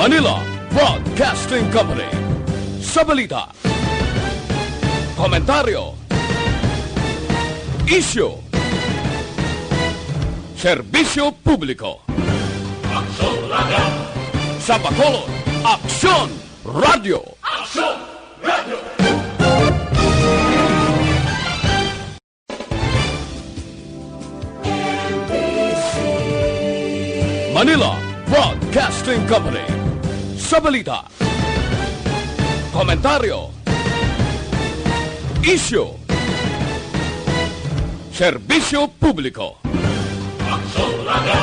Manila Broadcasting Company. Sa balita, komentaryo, isyu, serbisyo publiko. Aksyon Radio. Sa Bacolod, Aksyon Radio. Aksyon Radio. Manila Broadcasting Company. Sa balita, komentaryo, isyu, serbisyo publiko. Aksyon Radio.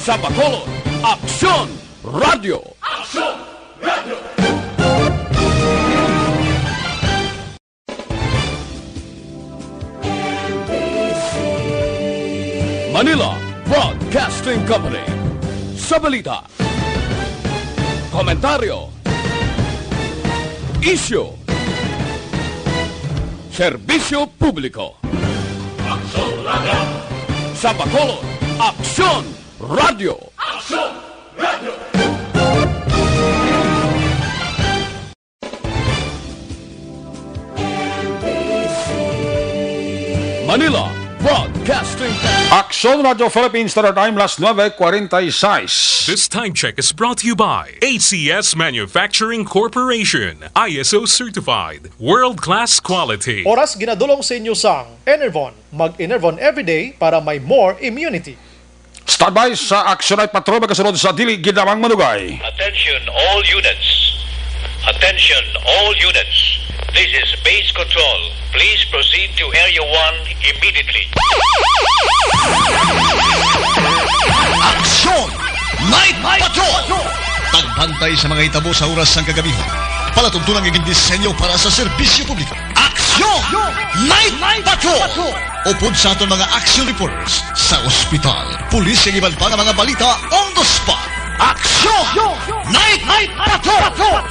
Sa Bacolod, Aksyon Radio. Aksyon Radio. Manila Broadcasting Company. Sa balita, komentaryo, isyu, serbisyo publiko. Aksyon Radio. Sa Bacolod, Aksyon Radio. Aksyon Radio. Manila Broadcasting Company. Aksyon Radio Philippines Standard Time, las 9:46. This time check is brought to you by ACS Manufacturing Corporation. ISO certified. World-class quality. Oras ginadulong sa inyo sang Enervon. Mag-Enervon everyday para may more immunity. Standby sa Aksyon Night Patrol magkasunod sa dili ginamang manugay. Attention all units. Attention all units. This is base control. Please proceed to Area 1 immediately. Aksyon! Night Patrol! Tagbantay sa mga hitabo sa oras ng kagabihan. Palatuntunan ng disenyo para sa serbisyo publiko. Aksyon! Night Patrol! Upod sa aton mga action reporters sa ospital, pulis yung iban pa ng mga balita on the spot. Aksyon! Night Patrol!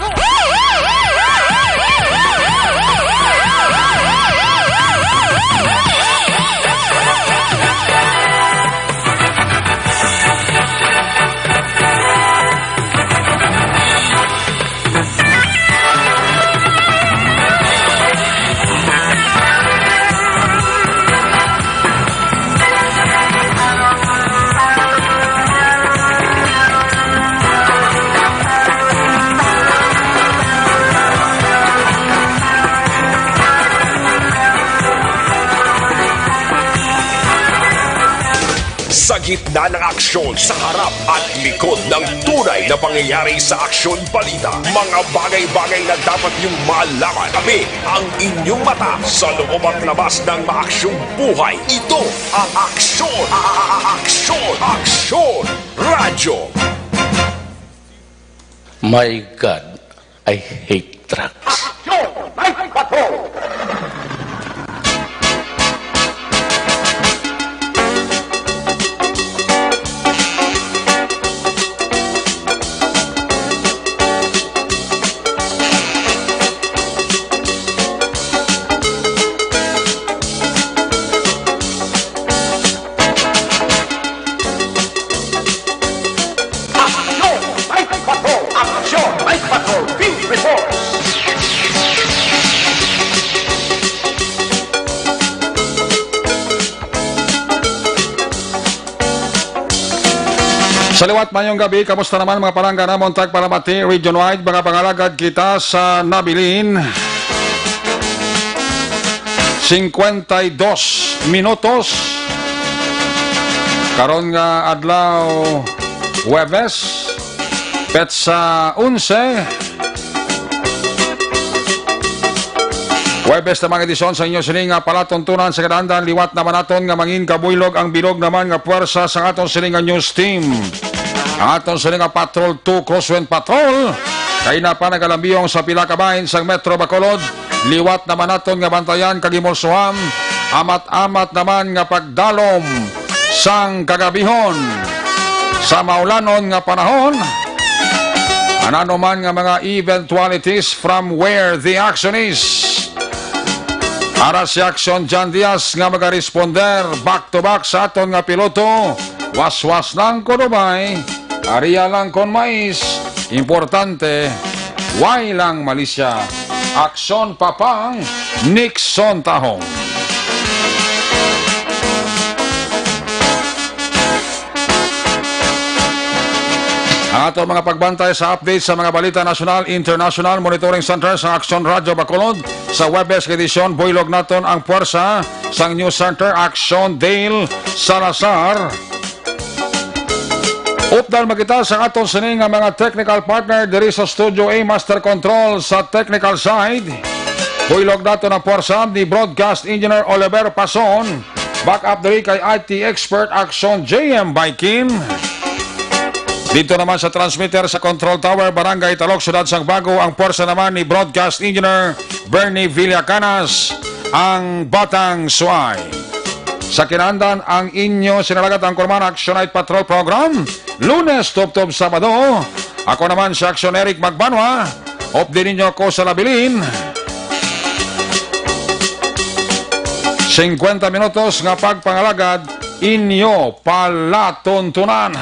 Sa gitna ng aksyon, sa harap at likod ng tunay na pangyayari sa Aksyon Balita, mga bagay-bagay na dapat niyong malaman. Kami ang inyong mata sa loob at labas ng maaksyong buhay. Ito ang Aksyon! Aksyon Radio! My God, I hate trucks. Aksyon! Night Patrol! Sa liwat mayong gabi, kamusta naman mga palangga na Montag Palamati, region-wide, mga pangalagad kita sa Nabilin. 52 minutos. Karon nga adlaw Huwebes, petsa 11. Huwebes na mga edisyon sa inyo sining nga palatuntunan sa kadandaan liwat naman naton nga mangin kabuylog ang bilog naman nga puwersa sa aton sining nga news team. Ang aton sining nga Patrol 2 Crosswind Patrol kay na pa nagalambiyong sa pila ka bahin sa Metro Bacolod. Liwat naman naton nga bantayan kagimolsuham, amat-amat naman nga pagdalom sang kagabihon sa maulanon nga panahon. Anano man nga mga eventualities from where the action is. Ara si Action John Diaz nga magaresponder back to back sa aton nga piloto. Was-was lang ko dumay, ariya lang kon mais, Importante, walang malisya. Aksyon papang Nixon Tahong. Ang ato mga pagbantay sa update sa mga balita national, international, monitoring center sa Aksyon Radyo Bacolod sa Webes edisyon, buylog naton ang puwersa sa News Center Aksyon Dale Salazar. Updal magita sa aton sining nga mga technical partner diri sa Studio A Master Control sa technical side. Buylog naton ang puwersa ni Broadcast Engineer Oliver Pason. Back up diri kay IT expert Aksyon JM Baikin. Dito naman sa transmitter sa Control Tower, Barangay Talok, Syudad Sangbago, ang puwersa naman ni Broadcast Engineer Bernie Villacanas, ang Batang Suay. Sa kinandan, ang inyo sinalagat ang Kurman Action Night Patrol Program, Lunes, Tub-Tub, Sabado. Ako naman si Action Eric Magbanwa. Off din ninyo ako sa Labilin. 50 minutos nga pagpangalagad, inyo palatuntunan.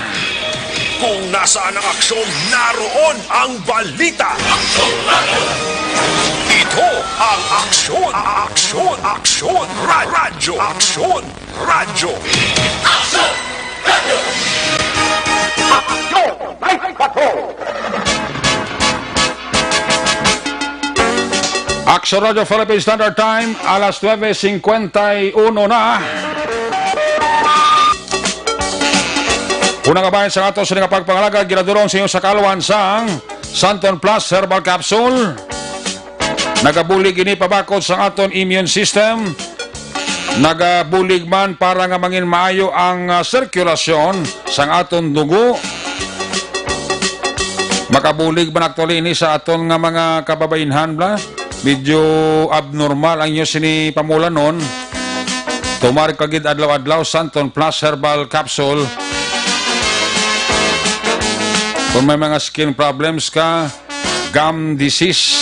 Kung nasaan ang aksyon, naroon ang balita. Ito ang aksyon, aksyon, aksyon, radyo, aksyon, radyo. Aksyon, radyo. Aksyon, Night Patrol. Aksyon Radio Philippine Standard Time, alas 9:51 na. Unang kabayan sa ato sa nga pagpangalaga, ginadurong sa inyo sa kaluan sang Santon Plus Herbal Capsule. Nagabulig ini pabakod sa aton immune system. Nagabulig man para nga mangin maayo ang sirkulasyon sang aton dugo. Makabulig man actually ini sa aton nga mga kababainhan bla. Medyo abnormal ang inyo sini pamulanon. Tumari kagid adlaw-adlaw Santon Plus Herbal Capsule. Kung may mga skin problems ka, gum disease,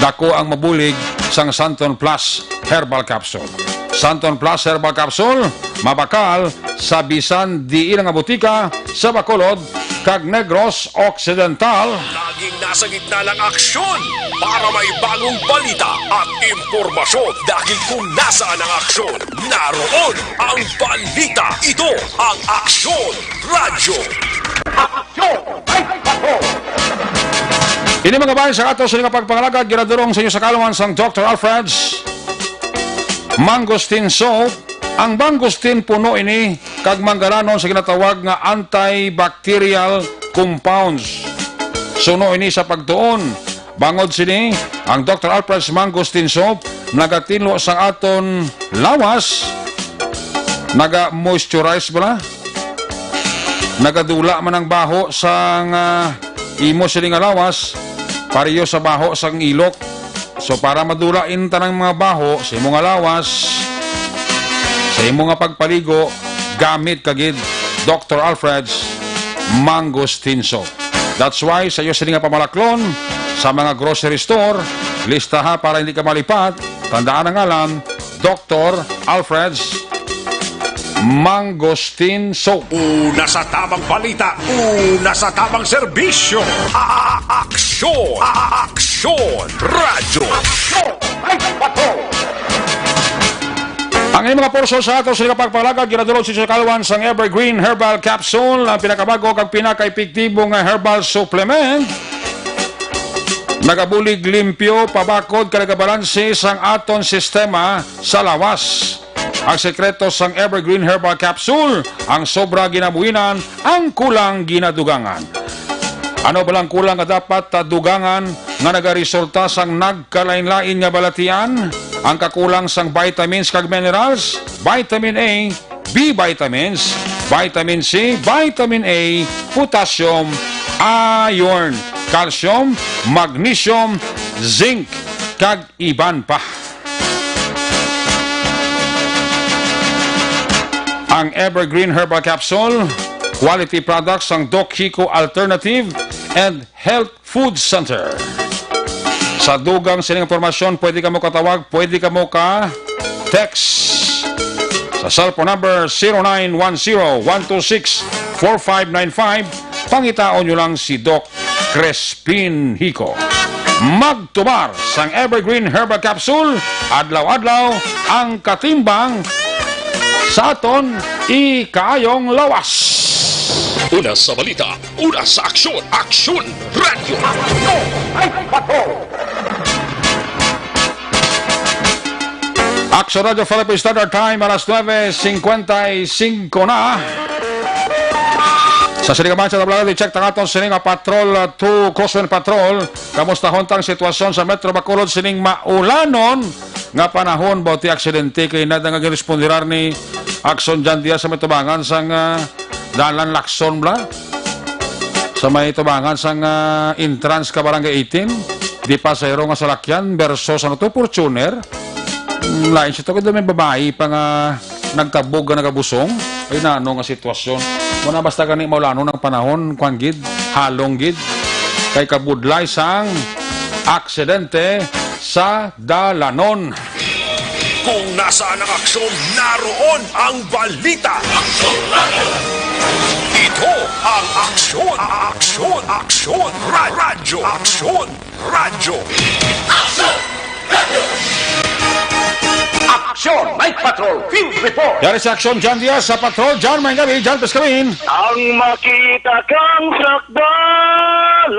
dako ang mabulig sang Santon Plus Herbal Capsule. Santon Plus Herbal Capsule, mabakal sa bisan di ilang butika sa Bacolod, kag Negros Occidental. Laging nasa gitna ng aksyon para may bagong balita at impormasyon. Dahil kung nasaan ang aksyon, naroon ang balita. Ito ang Aksyon Radyo. Ini mga bayan sa ato sa nga pagpangalagad, ginadurong sa inyo sa kaluan sang Dr. Alfred's Mangosteen Soap. Ang mangosteen puno ini kag manggalanon sa ginatawag nga antibacterial compounds. Suno ini sa pagtuon. Bangod sini, ang Dr. Alfred's Mangosteen Soap nagatinlo sa aton lawas, naga-moisturize ba? Nagadula man ang baho sa imo siling lawas, pariyo sa baho sa ilok. So para madulain tanang mga baho sa imo nga lawas, sa imo nga pagpaligo, gamit kagid Dr. Alfred's Mangosteen Soap. That's why sa iyo siling nga pamalaklon sa mga grocery store, listaha para hindi ka malipat, tandaan ang alam, Dr. Alfred's Mangosteen Soap. Una sa tamang balita, una sa tamang serbisyo. Aksyon! Aksyon! Radyo! Aksyon! Ang inyong mga porso sa ato sa pagpalaga, ginadulog sa kaluan sang Evergreen Herbal Capsule, ang pinakabago kag pinaka-epektibo nga herbal supplement. Nagabulig limpyo, pabakod, kalagabalansi sang aton sistema sa lawas. Ang sekreto sang Evergreen Herbal Capsule, ang sobra ginabuhinan, ang kulang ginadugangan. Ano balang kulang nga dapat dugangan nga nagaresulta sang nagkalain-lain nga balatian? Ang kakulang sang vitamins kag minerals, vitamin A, B vitamins, vitamin C, vitamin A, potassium, iron, calcium, magnesium, zinc, kag iban pa. Ang Evergreen Herbal Capsule, quality products ng Doc Chico Alternative and Health Food Center. Sa dugang sining informasyon, pwede ka mo katawag, pwede ka mo ka-text sa cellphone number 0910-126-4595. Pangitaon nyo lang si Doc Crespin Hico. Magtumar sang Evergreen Herbal Capsule, adlaw-adlaw ang katimbang sa aton ikaayong lawas. Una sa balita, una sa aksyon, Aksyon Radio. Action Radio Philippine Standard Time, alas 9:55 na. Sa sinigaman sa tablaga, di-check tangaton sining Patrol 2 Crosswind Patrol. Kamusta hontang sitwasyon sa Metro Bacolod sining maulanon nga panahon bauti aksidente kay na nga girespondirar ni Action Jan Diaz sa may tubangan sang Dalan Lacson bla. Sa may tubangan sang entrance ka Barangay 18. Di pasayro nga salakyan versus ano to, Fortuner. Lain siya to kada may babae pa nga nagtabog nga nagabusong. Ay nano nga sitwasyon. Muna basta gani maulano ng panahon, kwan gid, halong gid, kay kabudlay sang aksidente sa dalanon. Kung nasaan ang aksyon, naroon ang balita. Ito ang Aksyon, Aksyon, Aksyon, Radyo, Aksyon, Radyo. Aksyon! Night Patrol! Field Report! Yari sa Action Jan Diaz sa Patrol. Jan, may gabi. Jan, peskamin. Ang makita kang sakdalan.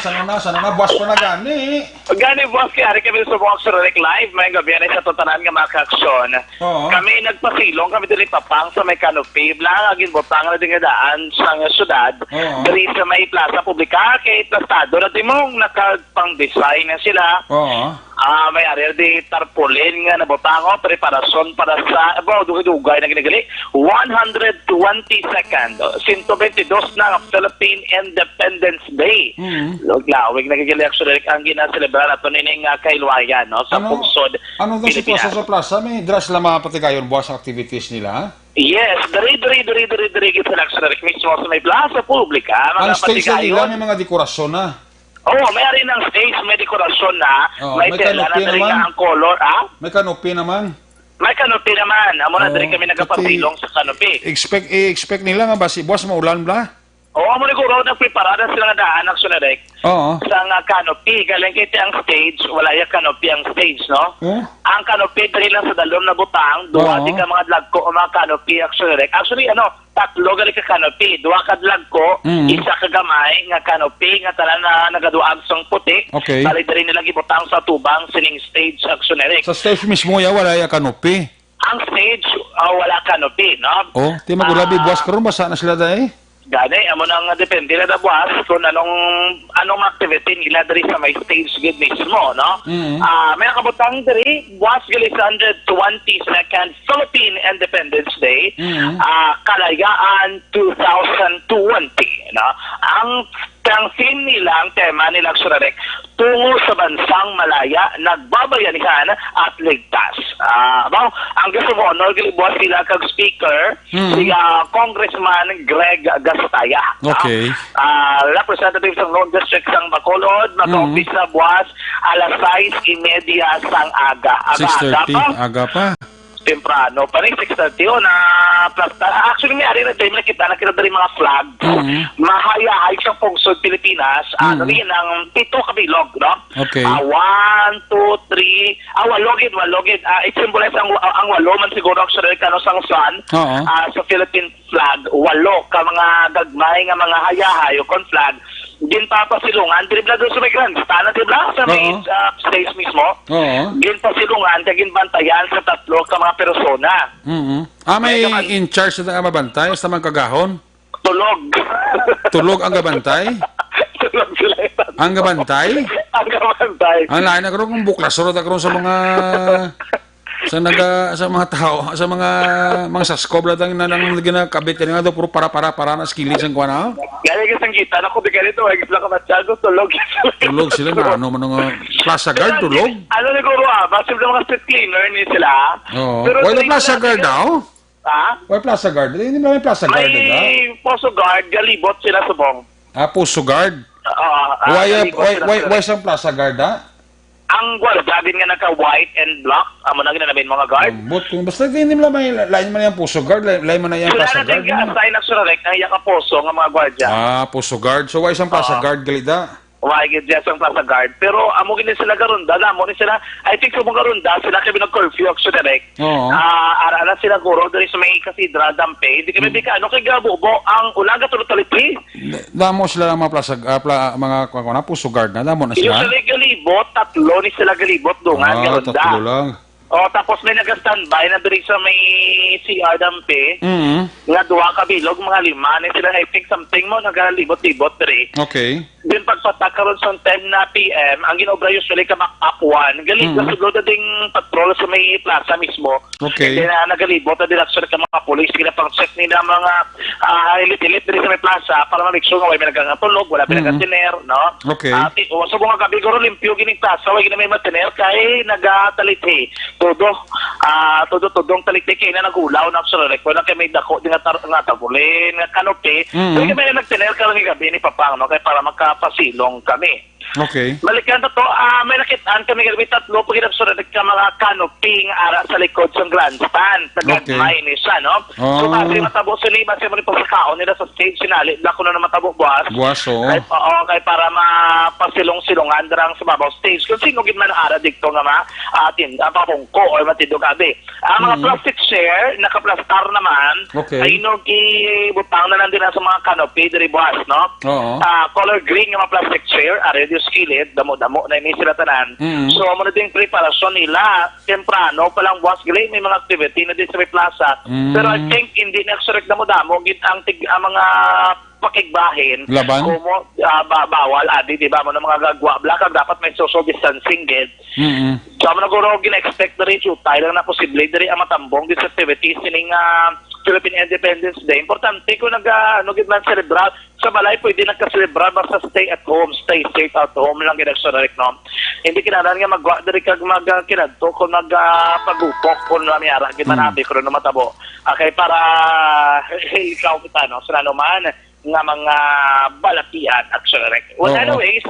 Sano na, buwas pa na gani. Gani, boss, kaya kami sa Boxer Rec Live. May gabi na sa tutanan nga mga kaaksyon. Oo. Kami nagpasilong, kami dili papang sa may canopy. Blangagin botang na din nga daan sa syudad. Oo. Dili sa may plaza publika, kay plastado na dimong nakapang-design na sila. Oo. May area di tarpaulin nga nabotango, preparasyon para sa dugay na ginagali. 122nd, 122 na Philippine Independence Day. Lawig nagigali actually ang ginaselebrar ato nining kailwayan no sa pungsod Ano daw sitwasyon sa plaza? May dress lang mga patikayon buwas ang activities nila? Yes, dari kita actually mismo sa may plaza publika. Ang Mga stage na nila patikayon. may mga dekorasyon na. May rin ng stage, may dekorasyon na, may may tela na canopy dari naman. nga ang color, May canopy naman. May canopy naman. Amo na dari kami nagapasilong sa canopy. Expect nila nga ba si buwas maulan bla? Amo ni Guro, nagpreparada sila nga daan, Sunarek. Oo. Sa nga canopy, galing kita ang stage, wala yung canopy ang stage, no? Ang canopy, dali lang sa dalom na butang, duwa di ka mga dlagko o mga canopy, Actually, tatlo gali ka canopy, duwa ka dlagko, isa ka gamay, nga canopy, nga tala na nagaduag sang puti, Okay. dali nila gibutang sa tubang, sining stage, Sa stage mismo ya wala ya canopy. Ang stage, wala canopy, no? Di magulabi buwas karon basa na sila dai. Gani, amo nang depende na buwas kung anong activity nila diri sa may stage gid mismo, no? May kabutang diri, buwas gali sa 122nd Philippine Independence Day, Kalayaan 2020, no? Ang theme nila, ang tema nila Surarek, tungo sa bansang malaya, nagbabayanihan at ligtas. Ang gusto mo, buwas sila kag speaker, si Congressman Greg Gastaya. Okay. Representative sa Lone District sang Bacolod, mag-umpisa buwas alas 6:30 sang aga. 6:30 aga pa. Temprano pa rin, 6:30 na plasta. Actually, may ari na time na kita dari mga flag. Mahayahay sa pungsod Pilipinas. Ano rin ang 7 kabilog, no? Okay. 1, 2, 3. Walogid. It-symbolize ang walo man siguro actually kano sang sun. Sa Philippine flag, 8 ka mga gagmay nga mga hayahay o kon flag. Din papasilungan, dribla doon sa may grandstand, dribla sa may stage mismo. Din pasilungan, kagin bantayan sa 3 ka mga persona. May in charge na mabantay sa mga kagahon? Tulog. Tulog ang gabantay? Tulog sila. Ang gabantay? Ang gabantay. Ang lain na karon kung buklas surot na karon sa mga sa mga tao, sa mga saskob lang na nang ginakabit nga daw puro para na skills ang kuana. Gaya kisang kita na ko di ganito, ay gisla ka masyado, tulog. Tulog sila na ano man nga plaza guard tulog. Ano ni Guru basit lang mga street cleaner ni sila. Wala plaza guard daw? Wala plaza guard. Hindi ba may plaza guard daw? May poso guard, galibot sila sa bong. Puso guard. Why sa plaza guard ang gwardiya din nga naka-white and black, amo na ginanabin mga guard. But kung basta hindi nila may lain man yung puso guard, lain man na yung Sila plaza na din guard. ka-assign na sunarek ang iya kaposo nga mga gwardiya. Puso guard. So, why isang plaza guard galida? Wagid dyan sa plaza guard. Pero amo gini sila garunda, amo ni sila, I think sa mga garunda, sila kami nag-curfew ang sunarek. Oo. Ara na sila guro, dali sa may kasidra, dampe. Hindi kami di ka, ano kay gabubo, ang ulaga tulog-talipi. Damo sila ng mga plaza, mga puso guard na. Damo na sila. Usually galibot, tatlo ni sila galibot dungan, garunda. Tatlo lang. O, tapos may nag-standby na dali sa may CR dampe. Nga duwa kabilog, mga lima. Na sila, I think something mo, nagalibot-libot dali. Okay. Din pagpatakaroon sa 10 na PM, ang ginobra usually ka makapuan. Galing na siguro na ding patrol sa may plaza mismo. Okay. Hindi na nagalibot na din actually ka mga police. Kaya pang check nila mga ilit-ilit din sa may plaza para ma-make sure nga may nagkakatulog, wala pinagkatiner, no? Okay. So mga gabi guro limpyo gining plaza, wala may matiner kay nagataliti. Tudong taliti kay na nagulaw na actually. Kung na kay may dako, di nga tabulin, nga kanopi. So kaya may nagtiner ka lang gabi ni Papang, no? Kaya para pasilong kami. Okay. Balikan na to, may nakitaan kami kami tatlo pag inabsurad ka mga canoping ara sa likod sa grandstand. Tagagmay ni siya, no? So, kasi matabo sila, kasi mo rin pagkakaon nila sa stage, sinali, dako na matabo buwas. Buwas, oo. Kaya para mapasilong-silongan darang sa babaw stage. Kung sino gid man ara dikto nga papungko or matindog abi. Ang mga plastic chair, nakaplastar naman, ay butang na lang din sa mga canopy, dari buwas, no? Oo. Color green nga mga plastic chair, ready skillet, damo-damo na ini sila tanan. So, muna din preparasyon nila, temprano, palang buwas gali, may mga activity na din sa may plaza. Pero I think, hindi na surek damo-damo, ang mga pakigbahin, laban? Kumo, bawal, adi, di ba, mo ng mga gagwa, blakag, dapat may social distancing, gid. So, mo naguro, gina-expect na rin, tayo lang na posible, dari ang matambong, dis activities, sining Philippine Independence Day. Importante kung nag-man celebrar, sa balay pwede nagka-celebrar basta stay at home, stay safe at home lang ginagsonarik, no? Hindi kinaran nga magwa dari kag kinadto kung pagupok kung namiyara, gitanabi kung matabo. Okay, para ikaw kita, no? Sa naman nga mga balapian at sonarik. Well, anyways,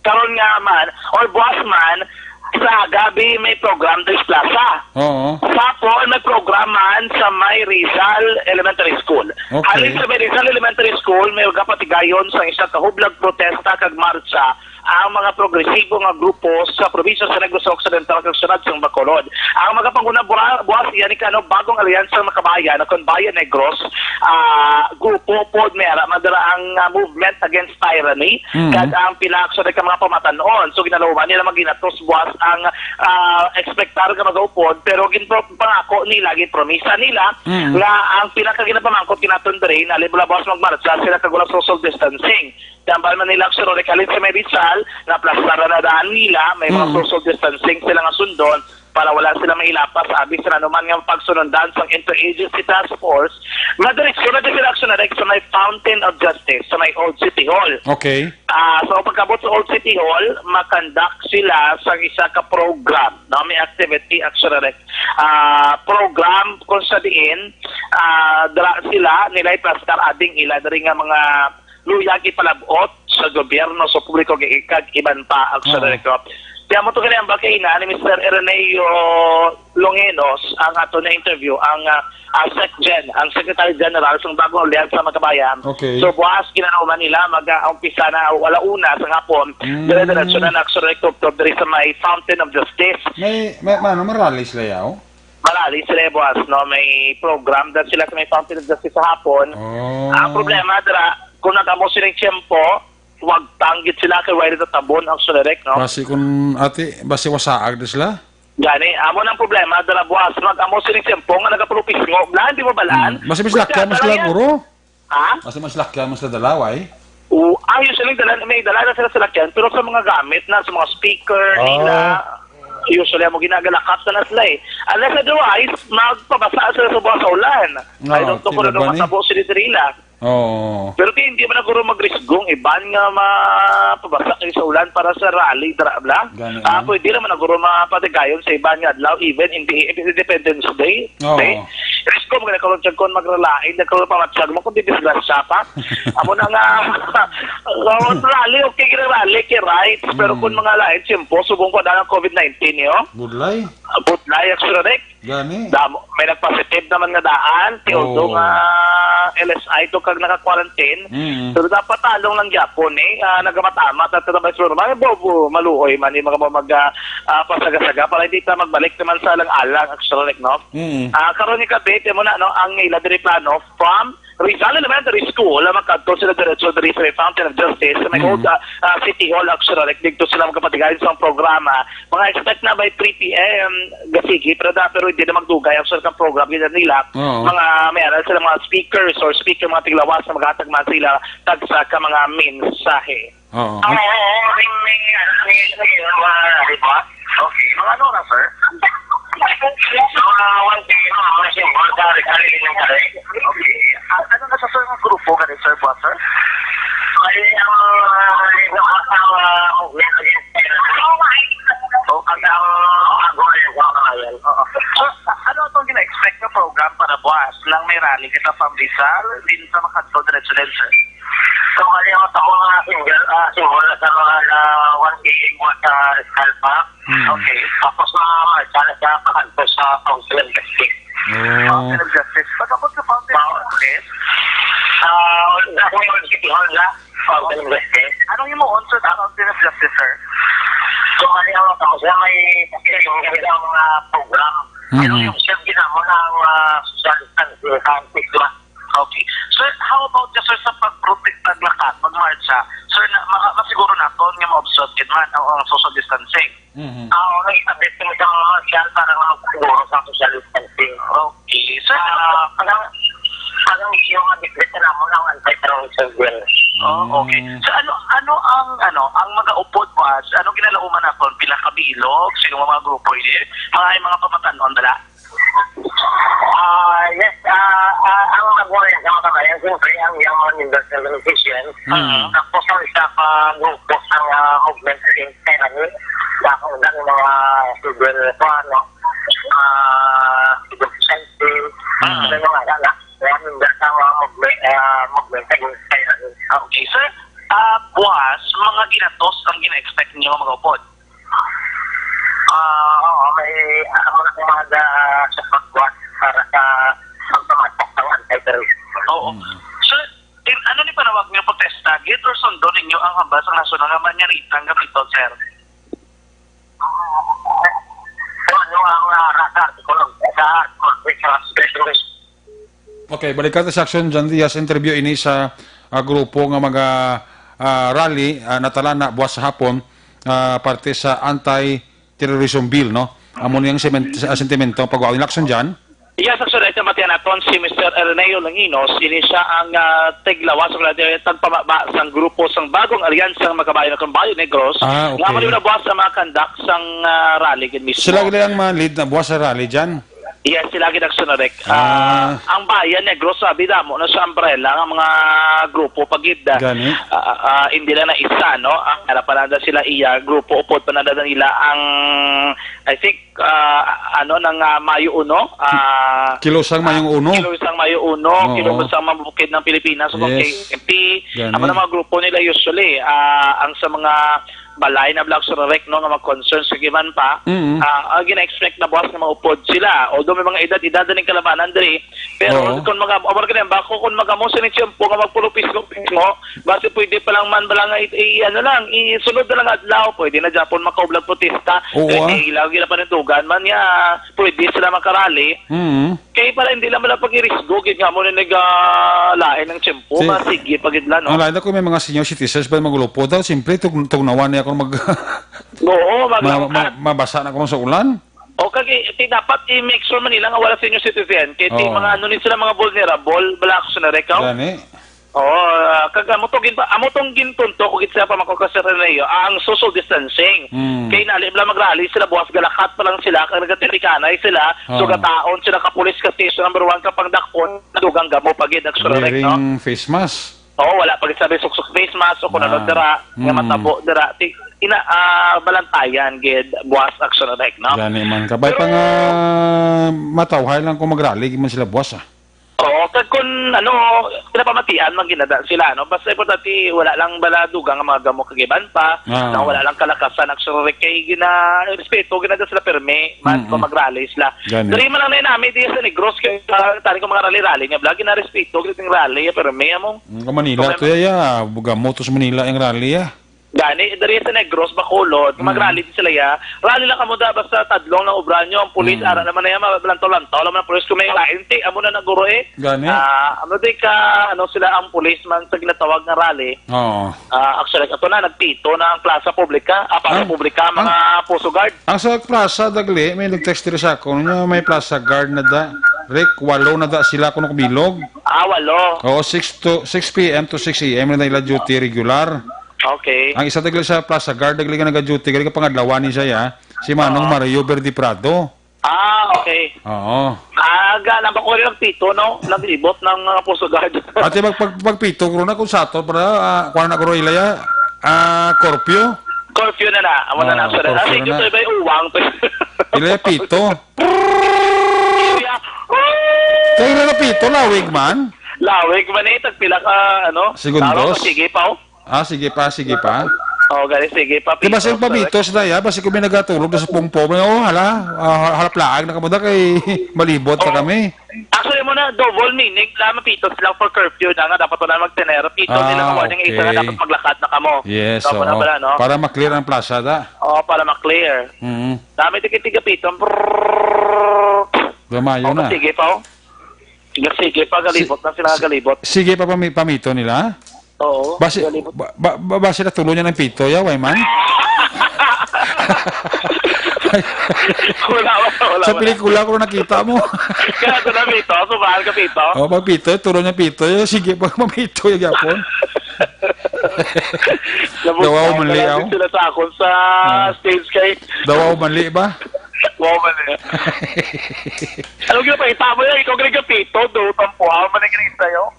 karon nga man, or boss man, sa gabi may program sa plaza. Oo. Sapol may programan sa may Rizal Elementary School. Okay. Halin sa may Rizal Elementary School, may kapatigayon sa isang kahublag protesta kag marcha ang mga progresibo nga grupo sa probinsya sa Negros Occidental kag sunod sa Bacolod. Ang mga panguna buwas iyan ikano bagong alyansa ng makabayan na Bayan Negros grupo pod mera madara ang movement against tyranny kag ang pilakso ng mga pamatanon. So ginalawan nila maginatos buwas ang ekspektar ka magaupod pero pangako nila promisa nila nga ang pinakaginapamangkot kinaton diri na libra buwas magmarcha sila kag wala social distancing. Tambal man nila sa Rodecalit sa may Rizal, na plastara na daan nila, may mga social distancing sila nga sundon para wala sila mailapas. Sabi sa naman nga pagsunundan sa Interagency Task Force, madireksyon na direksyon na sa may Fountain of Justice, sa may Old City Hall. Okay. So pagkabot sa Old City Hall, makandak sila sa isa ka program, na may activity action program kung sa diin, sila nilay plastar ading ila dari nga mga luyagi palabot sa gobyerno sa publiko kag iban pa ang sa direktor. Kaya mo to kaya ang bakina ni Mr. Ireneo Longenos ang ato na interview ang SecGen, ang Secretary General sa bagong alyansa makabayan. Okay. So buwas kinanaman nila mag-umpisa na wala una sa hapon. Dire-diretso na sa direktor diri sa may Fountain of Justice. May marali sila yaw? Marali sila buwas, no? May program dat sila sa may Fountain of Justice sa hapon. Ang problema dira kung nagamo silang tiyempo, huwag tanggit sila kay Wiley Tatabon ang sulerek, no? Basi kung basi wasaag na sila? Gani, amo ng problema, dala buwas, nagamo silang tiyempo, nga nagapulupis mo, hindi mo balaan? Basi mas lakya, mas laguro? Ha? Basi mas lakya, mas ladalaway? Usually, may dala na sila sa lakyan, pero sa mga gamit na, sa mga speaker nila, usually mo ginagalakas na sila eh. Unless otherwise, magpabasa sila sa buwan sa ulan. I don't know kung ano matabo sila nila. Oo. Pero kaya hindi man naguro magrisgong iban nga mapabasa kayo sa ulan para sa rally bla. Gani, Pwede naman naguro mapatigayon sa iban nga adlaw even in the Independence Day. Oo. Okay? Risko mo nagkaroon siya kung magralain, nagkaroon pa matsyag mo kung di disgrasya pa. Amo na nga rally, okay kaya rally kay rights, pero kung mga lain simpo subong ko na ng COVID-19 yo. Budlay. Butlay ak Gani. may nagpositive naman nga daan, tiyodo nga LSI to kag naka-quarantine. So dapat talong lang gyapon nagamatama at trabaho sa mga bobo maluoy man mga pasaga-saga para hindi ta magbalik naman sa alang actually no. Karon ni kabete mo na no ang ila diri plano from Rizal Elementary School ang makadto sila diretso diri sa Fountain of Justice sa may old City Hall actually dito sila magkapatigayon sa programa. Mga expect na by 3 p.m. gasigi pero hindi na magdugay ang sila kang program nila. Mga may aral sila mga speakers or speaker mga tiglawas na maghatag man sila tagsa ka mga mensahe. Oo. Okay, mga ano na sir? One day, mga simbol, kari-kari ng kari. Okay. Ano na sa sir ng grupo ka sir po, sir? Ay, ang nakatawa movement against so, ang agore ko ngayon. So, ano itong gina-expect na program para buwas lang may rally kita from Rizal din sa Makadto diretso din, sir? So, kalimutan ako mga simbol sa mga 1 day sa Rizal Park. Okay. Tapos sana siya Makadto sa Council of Justice. Fountain of Justice. Pagkapot sa Fountain of Justice, yung City Hall na Fountain of Justice. Anong yung mo-on sa Fountain of Justice, sir? So, kalimutan ako siya may yung ganitang program. Yung siya ginamo ng social distancing. Okay. Sir, how about sir sa pag-protect paglakat, mag-marcha? Sir, masiguro na ito nga ma-observe man ang social distancing. Nag-establish mo siyang martial para mag-siguro sa social distancing. Okay. Sir, parang yung mag-decrease na mo ng anti-terrorism bill. Okay. So, ang mag-upod mo ano ginalauman na po? Pila kabilog? Sino mga grupo ini? Mga pamatanon bala? Yes, ang mag-worry sa mga kabayan, siyempre, ang Young Industrial Organization, tapos ang isa pa grupo ang movement against tyranny, tapos ang mga civil movement against tyranny. Okay, sir. Buwas, mga ginatos ang gina-expect niyo mga upod? May mga sa pagbuwas para sa pagpamatok ng anti-terrorism. Oo. So, ano ni panawag niyo protesta? Git or sundo ninyo ang hambas ng nasunod naman niya ritang gamito, sir? Ano ang rasa sa specialist? Okay, balikan sa action John Diaz interview ini sa grupo nga mga rally natala na buwas sa hapon parte sa anti-terrorism bill, no? Amo niyang sentimento pag-uawin lakson dyan. Yes, actually, ito matiyan natin si Mr. Erneo Langinos. Ini siya ang tiglawas ng tagpamaba sa grupo sa bagong alyansa ng Makabayan ng Bayo Negros. Okay. Nga mo na buwas sa mga kandak sang rally mismo. Sila lang man lead na buwas sa rally dyan. Yes, sila ginagsunarek. Ang Bayan Negros, sabi mo na sa umbrella ang mga grupo pagida. Gani. Hindi lang na isa, no? Ang halapanada sila grupo upod panada nila ang I think ng Mayo 1. Kilosang Mayong 1. Kilosang Mayo 1, kilosang mabukid ng Pilipinas, so Yes. KMP. Ang mga grupo nila usually ang sa mga balay na vlog sa rek no nga mag-concern sa giman pa gina-expect na buwas na maupod sila although may mga edad din kalabanan diri pero kung mga bako kung magamo sa ni tiyempo nga magpulupis mo base pwede pa lang man bala nga isunod na lang adlaw pwede na Japon makaublag protesta ilaw gila panintugan man ya pwede sila makarali kay para hindi lang pag irisgo gid nga mo na nagalain ng tiyempo sige pagidlan no lain ko may mga senior citizens pa magulupo daw simple tugnawan niya ako mabasa na ko sa ulan. O kaya dapat i-make sure man nila nga wala senior citizen kaya mga sila mga vulnerable bala ako sa narekaw. Gani. amotong gintunto ko gitsa pa makakasaranayo ang social distancing. Kay nalim lang mag-rally sila buwas galakat pa lang sila kag nagatrikanay sila so gataon sila ka police ka station number 1 kapang dakpon dugang gamo pagid nagsurek no. Wearing face mask. Wala pag sabi suksok face mask o kuno dira nga matabo dira balantayan gid buwas action rek no. Gani man kabay pa nga matawhay lang kung mag-rally man sila buwas kag kun pinapamatian man ginada sila no basta importante wala lang bala dugang nga mga gamo kagiban pa na wala lang kalakasan action rek kay respeto ginada sila perme man ko mag-rally sila. Diri man lang nami di sa Negros kay tani ko mga rally nga vlog na respeto gid ng rally perme among Manila to ya gamo to sa Manila ang rally Gani, dari sa Negros, Bacolod, mag-rally din sila ya. Rally lang kamo da basta tadlong ng ubranyo, ang pulis, ara naman na yan, mabalantaw-lantaw, alam na pulis ko may lain, amo na naguro Gani? Sila ang pulis man sa ginatawag ng rally. Actually, ito na, nagpito na ang plaza publika, plaza publika, mga puso guard. Ang sa plaza, dagli, may nag-text rin sa ako, may plaza guard na da. Rick, 8 na da sila kung kubilog. 8. 6 p.m. to 6 a.m. na ila duty regular. Okay. Ang isa dagli sa plaza guard, dagli ka nag-duty, dagli ka pangadlawan ni siya, si Manong Mario Verdi Prado. Okay. Oo. Namba ko rin ang pito, no? Naglibot ng puso guard. Ate, pagpito, kuro na kung sato, para, kuha na kuro ilaya, curfew. Curfew na na. Amo na na. Sige, ito iba yung uwang. Ilaya pito. Kaya na pito, lawig man. Lawig man tagpila ka, segundos. Sige pa, sige pa. Gali, sige pa. Diba siyang pamitos na ya, basi kung may nagatulog na sa pungpong, halaplaag na kamuda kay malibot pa kami. Actually mo na, double meaning, mapitos lang for curfew na nga, dapat wala mag-tenero. Pito nila ka warning isa na dapat maglakat na kamo. Yes, para maklear ang plaza da. Para maklear. Dami tiga pito. Gamayo na. Sige pa, Sige pa, galibot na sila galibot. Sige pa pamito nila? Oo. Basi na tulo niya ng pito, way man? Wala. Sa pelikula ko nakita mo. Kaya ito na pito, sumahan ka pito. Pag pito, tulo niya pito. Sige pa pamito yung yapon. Dawaw manli ako. Sila sa akon sa stage kay. Dawaw manli ba? Wow man Ano gina pa, itamo yan, ikaw gina pito, do, tampuha, man gina sa'yo.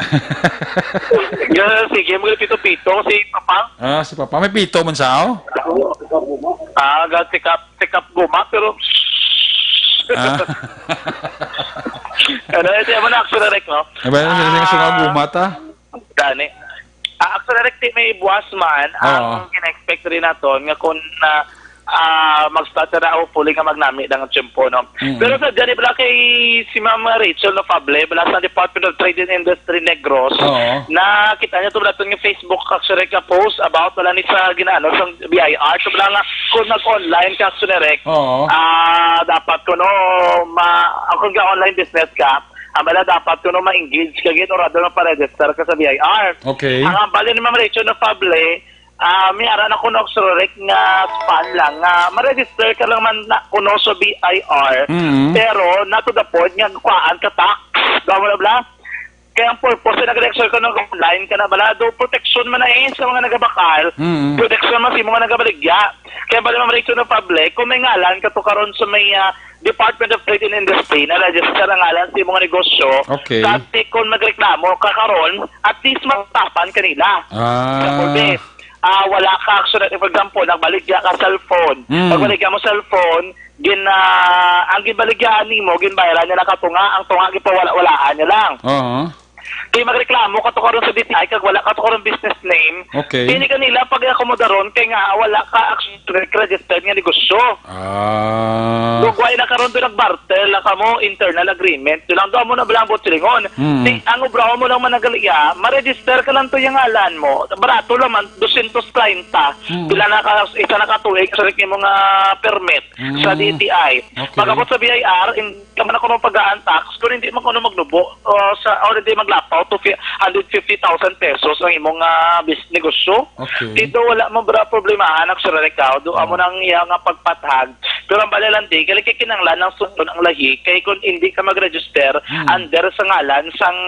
Sige, mo gina pito, si Papa. Si Papa, may pito man sao? Tikap guma, pero... Ito yung mga action-rek, no? Ba yung sunga guma ta? Dani. Action-rek, may buwas man, ang gina-expect rin nato, nga kung mag-start na hopefully nga magnami ng tiyempo, no? Pero sa dyan, bala kay si Ma'am Rachel Nofable, bala sa Department of Trade and Industry Negros, na kita niya ito bala ito yung Facebook actually ka post about wala ni sa ginano sa BIR. So bala nga, kung nag-online ka actually dapat ko, no, kung online business ka, bala dapat ko, no, ma-engage ka gin or rather ma-register ka sa BIR. Okay. Ang bali ni Ma'am Rachel Nofable, may aran ako na nga span lang nga ma-register ka lang man na kuno sa BIR pero not to the point nga kuhaan ka tax bla kaya ang purpose na nag-register ka ng online ka na bala do protection man na sa mga nagabakal protection man sa mga nagabaligya kaya bala ma-register ng public kung may ngalan ka to karon sa may Department of Trade and Industry na register ang ngalan sa mga negosyo kasi kung magreklamo ka karon at least matapan kanila wala ka actually, for example, nagbaligya ka cellphone. Pag baligya mo cellphone, ang gibaligyan nimo, ginbayaran niya nakatunga, ang tunga gipawala-walaan niya lang. Kaya magreklamo ka to karon sa DTI kag wala ka to karon business name. Kini kanila pag akomodaron kay nga wala ka actually registered nga negosyo. Dugway na karon do nagbarter la kamo internal agreement. Dulang do mo na blambot silingon. Ang ubraw mo lang managaliya, ma-register ka lang to yung ngalan mo. Barato naman 230. Pila na ka isa na katuig sa mo nga permit sa DTI. Pagabot sa BIR, ka man ako pag-aan tax, kung hindi man kuno magnubo sa already maglapaw now to 150,000 pesos ang imong negosyo. Okay. Dito wala mo bra problemahan actually ikaw do amo nang iya nga pagpatag. Pero ang balalandi kay kinanglan ng sundon ang lahi kay kung hindi ka mag-register under sa ngalan sang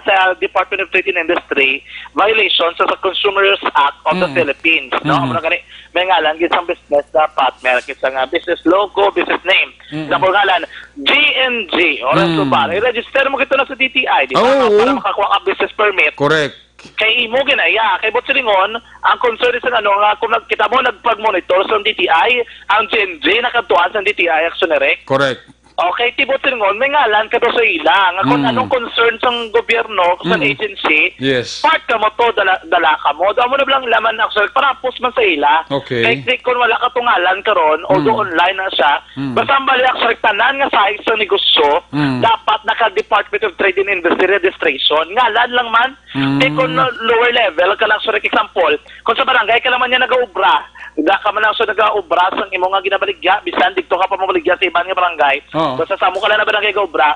sa Department of Trade and Industry violations sa Consumers Act of the Philippines, no? Amo na gani may ngalan gid sang business dapat meron kit sang business logo, business name. Sa ngalan GNG or so ba i-register mo kito na sa DTI di ba para makakuha ka business permit. Correct. Kay imo ginaya kay Botsilingon ang concern sa kung kita mo nagpag-monitor sa DTI ang GNG nakatuan sa DTI action direct. Correct. Okay, Tibotingon, may ngalan ka doon sa ilang. Kung anong concern sa gobyerno, sa agency, Yes. part ka mo to, dala ka mo. Doon mo na lang laman ako, para post man sa ila. Okay. Kaya kung wala ka tungalan ka ron, o doon online na siya, basta ang bali ako sa tanan nga sahig sa negosyo, dapat naka-Department of Trade and Industry registration. Ngalan lang man. Kaya kung lower level, ka lang, for example, kung sa barangay ka naman niya nag-ubra, ka man lang sa nag-ubra sa imo nga ginabaligya, bisan dito ka pa mabaligya sa ibang nga barangay, basta sa mo ka lang na barangay ga-ubra,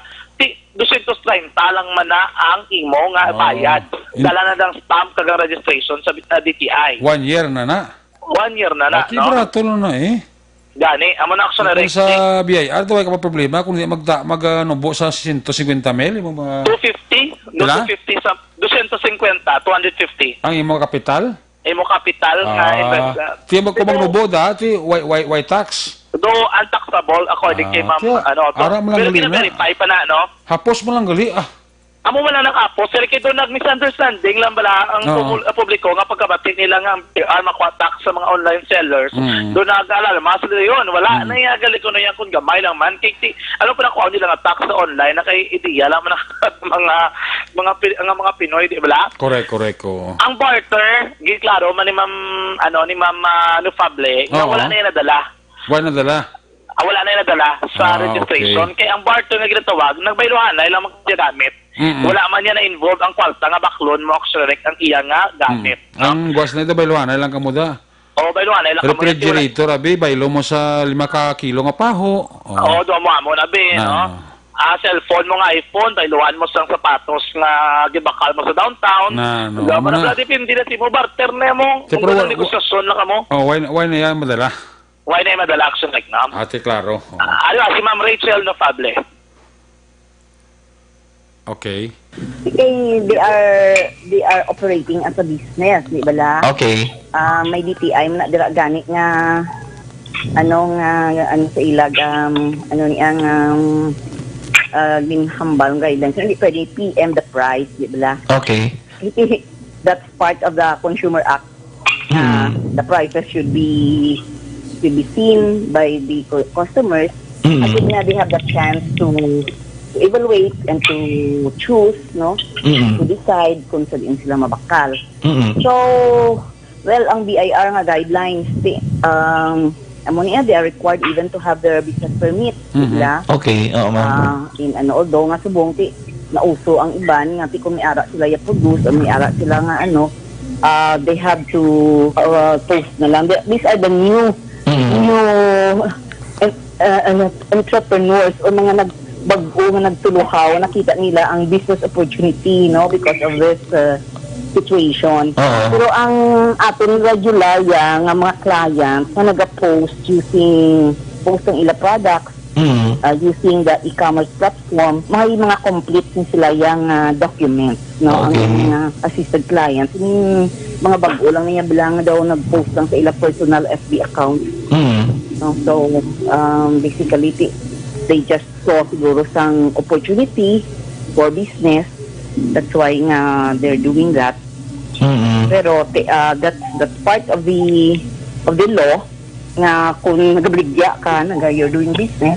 230 lang man na ang imo nga bayad. Dala na ng stamp kagang registration sa DTI. 1 year na na. 1 year na na, Okay, barato na eh. Gani, amo na ako sa Kung sa BIR, ito ay ka pa problema kung hindi mag-nubo sa 150 mil, yung mga 250, 250 sa 250, 250. ang imong kapital. Imo kapital nga invest. Tiyan mo kung magnubo dati, why tax? Do untaxable according kay ma'am ara mo lang pero gali na. verify pa na no. Hapos mo lang gali Amo man na nakapos, pero kay doon nag-misunderstanding lang bala ang publiko nga pagkabati nila nga makwatax sa mga online sellers. Doon nag-alala, mas yun, wala na yung gali ko na yan kung gamay lang man. Kay, ano pa na kuha nila nga tax sa online na kay ideya lang man mga Pinoy, di ba? correct ko. Ang barter, giklaro man ni ma'am Nufable, nga wala na yan nadala. Wala na dala. Wala na yung nadala sa registration. Kaya ang barter nga ginatawag, nagbayluhan na ilang magagamit. Wala man yan na-involve ang kwalta nga baklon mo direct ang iya nga gamit. Ang guwas na ito, bayluhan na lang kamuda. Bayluhan na ilang refrigerator, abi, baylo mo sa 5 kilo nga paho. Doon mo na, abi, no? Cellphone mo nga iPhone, bayluhan mo sa sapatos nga gibakal mo sa downtown. Doon mo na, depende na si mo, barter na mo. Kung ganang negosasyon lang ka mo. Why na yan madala? Why na yung madala action like na? Ate, klaro. Si Ma'am Rachel Nofable. Okay. They are operating as a business, di ba la? Okay. May DTI man na dira gani nga ano sa ilag ginhambal guidelines. Hindi pwede PM the price, di ba la? Okay. That's part of the Consumer Act. The prices should be seen by the customers. I think na they have the chance to evaluate and to choose, no? To decide kung saan sila mabakal. So, well, ang BIR nga guidelines, they are required even to have their business permit, diba? Okay, although nga subong nauso ang iban nga kung may ara sila i-produce o may ara sila nga they have to post na lang. These are the new entrepreneurs o mga bago nga nagtuluhaw, nakita nila ang business opportunity, no, because of this situation. Pero ang aton regular nga mga clients na nag-post post ang ila products using the e-commerce platform, may mga complete din sila yung documents, no, ang mga assisted clients. Mga bago lang niya bilang daw nag-post lang sa ila personal FB account. No? So, basically, they just saw siguro sang opportunity for business. That's why nga they're doing that. Pero that's part of the law nga kung nagabligya ka you're doing business,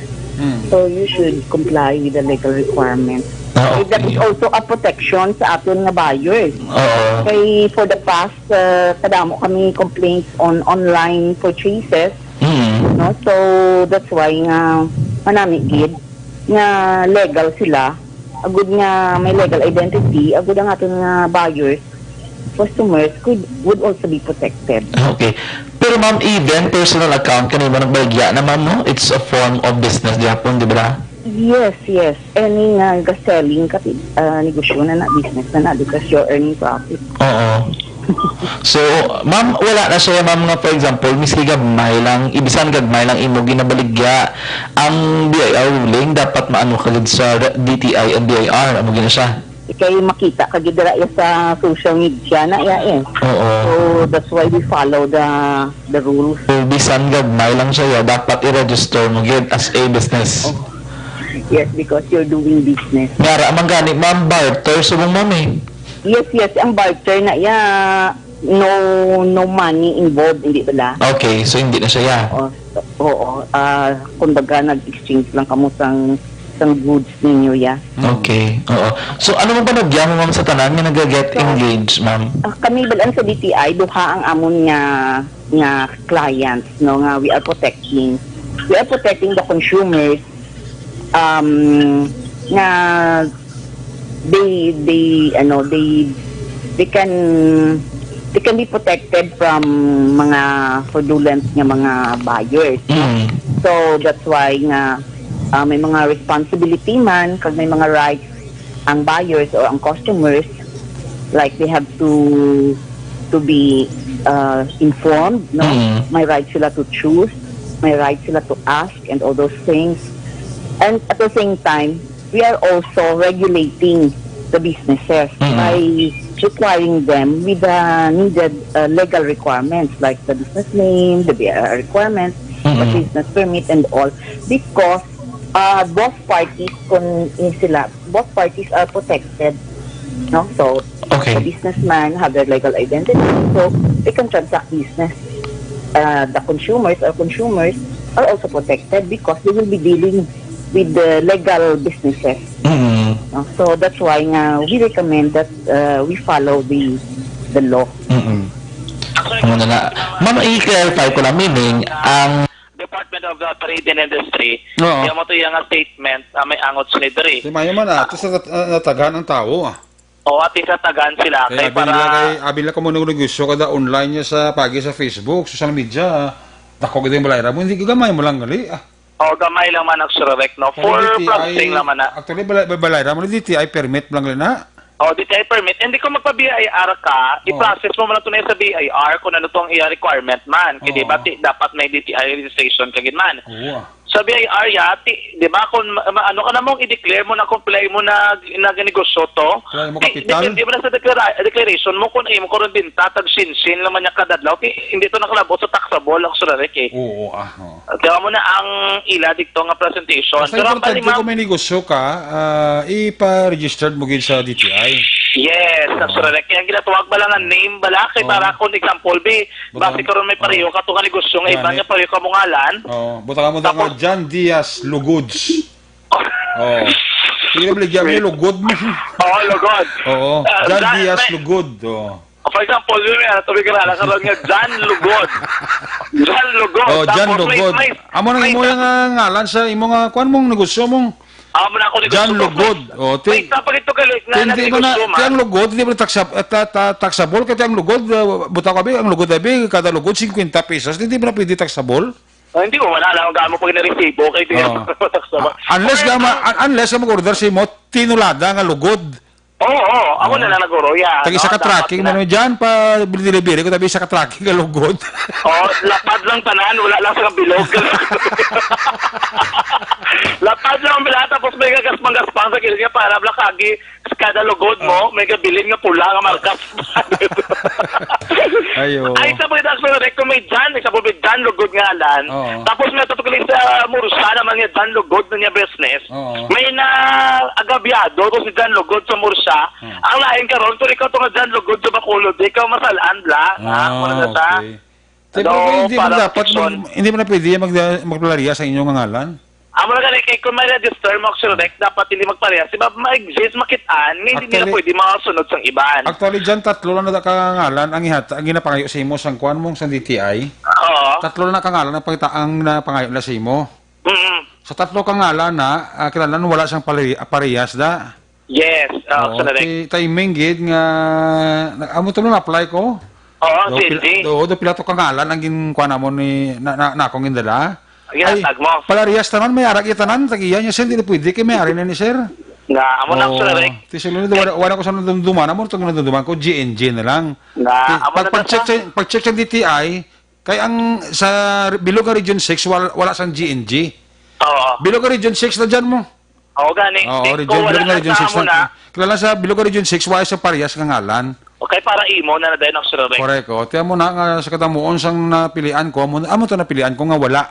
so you should comply with the legal requirements. That is also a protection sa aton nga buyers. Kay for the past kadamo kami complaints on online purchases. No, so that's why nga manami gid nga legal sila, agud nga may legal identity, agud ang aton nga buyers, customers would also be protected. Okay. Pero ma'am, even personal account kanina nagbayagya na ma'am, no? It's a form of business Japon, di ba? Yes. Any selling negosyo na business na because you're earning profit. Oo. So, ma'am, wala na siya, ma'am, nga for example, miski gagmay lang, ibisan gagmay lang imo ginabaligya ang BIR ruling, dapat maano kagad sa DTI and BIR, amo gina siya. Kaya makita kagidara sa social media na Oo. So that's why we follow the rules. So, bisan gagmay lang siya, dapat i-register mo gid as a business. Yes, because you're doing business. Ngara, amang gani, ma'am, barter, subong ma'am eh. Yes, ang barter na no money involved, hindi ba? Okay, so hindi na siya. Oo. Kumbaga nag-exchange lang kamo sang goods ninyo Okay, oo. So ano mo ba nagyamo, ma'am, sa tanan nga nag-get engaged, ma'am? Kami balaan sa DTI duha ang amon nga clients, no, nga we are protecting the consumers nga they can be protected from mga fraudulent nga mga buyers. So that's why nga may mga responsibility man kag may mga rights ang buyers or ang customers, like they have to be informed, no? May right sila to choose, may right sila to ask and all those things. And at the same time, we are also regulating the businesses by requiring them with the needed legal requirements like the business name, the BIR requirements, the business permit and all, because both parties are protected, no? So the businessman have their legal identity, so they can transact business. The consumers are also protected because they will be dealing with the legal businesses. So that's why we recommend that we follow the law. Ma'am, i-clarify ko lang, meaning ang Department of the Trade and Industry, kaya mo ito yung statement may angot sila diri. Si Mayo man ito sa natagan ang tao O at isatagan sila kaya abila ka mo negosyo kada online niya sa pagi sa Facebook, social media. Dako gid yung balayra mo, hindi gamay mo lang gali. O gamay lang man ang surek, no? For processing lang man na. Actually, balayra mo na DTI permit lang rin na. O DTI permit. Hindi ko magpa-BIR ka, i-process mo man tunay sa BIR kung ano itong requirement man. Kaya diba, dapat may DTI registration kagin man. Sa BIR di ba, kung ano ka namang i-declare mo na comply mo na negosyo to, depende mo na sa declaration mo kung mo karon din tatag sin naman niya kadadlaw, hindi to nakalabot sa taxable ang surarek Kaya mo na ang ila dito nga presentation. Pero kung may negosyo ka, ipa-registered mo gid sa DTI. Yes, surarek. Kaya ginatawag ba lang ang name bala kay para kung example basi karon may pareho ka to nga negosyo nga iba nga pareho ka mo ngalan. Buta ka mo nga John Diaz Lugods. Hindi mo ligyan mo lugod mo. Lugod. John Diaz Lugod. For example, tabi ka na karon nga John Lugod. John Lugod. Amo nang imo nga ngalan sa imo nga kuan mong negosyo mong Amo na ako negosyo. John Lugod. Wait, tapos ito galit na negosyo man. Tiyang lugod, hindi mo taxable ka tiyang lugod. Buta ka ba, ang lugod na ba, kada lugod 50 pesos, hindi mo na pwede taxable. Hindi mo wala lang gaano pag na-resibo kay tiyo. Unless ka mag-order si mo tinulada nga lugod. Oo, ako na lang naguro. Tagi sa ka-tracking mo dyan pa delivery ko tabi sa ka-tracking nga lugod. Lapad lang tanan, wala lang sa bilog. Lapad lang bila tapos may gaspang-gaspang sa kilid nga para blakagi kada lugod mo, may gabilin nga pula nga markas. Ayo. Ay sa pagkita sa recto may Jan, sa pagkita Jan lugod nga alan. Tapos may tutukulis sa Mursa naman nga Jan lugod na niya business. May na agabyado to si Jan lugod sa Mursa. Ang lain karon to ikaw to nga Jan lugod sa Bacolod, ikaw masalaan bla. Hindi mo na pwede magpalariya sa inyong ngalan. Amo na gani kay kung may register mo direct dapat hindi magpareha. Si ba ma-exist makitaan, hindi nila pwede makasunod sang iban. Actually dyan tatlo lang na kangalan ang ginapangayo sa imo sang kuan mong sang DTI. Tatlo lang na kangalan ang napangayo na sa imo. Sa tatlo kangalan na kilalan wala sang parehas da. Yes, timing gid nga amo to na apply ko. Sildi. Do pila to kangalan ang ginkuan mo ni na akong indala. ginatag mo. Palariyas tanan, may ara kita tanan, tagiyan niya, sir, hindi na pwede, kay may ari na ni sir. Nga, amo na ko rek. Tisulunod, wala ko sa nandunduman, amo itong nandunduman ko, GNG na lang. Nga, amo na Pag-check sa DTI, kay ang sa Bilog Region 6, wala sang GNG. Oo. Bilog Region 6 na dyan mo. Oo, gani. Oo, Kung wala na Region sa 6 amo na, Kilala sa Bilog Region 6, wala sa parehas ng ngalan. okay, para imo na na dahil ako rek. Correct, o. Tiyan mo na, nga sa katamuon sang napilian ko, amo to napilian ko nga wala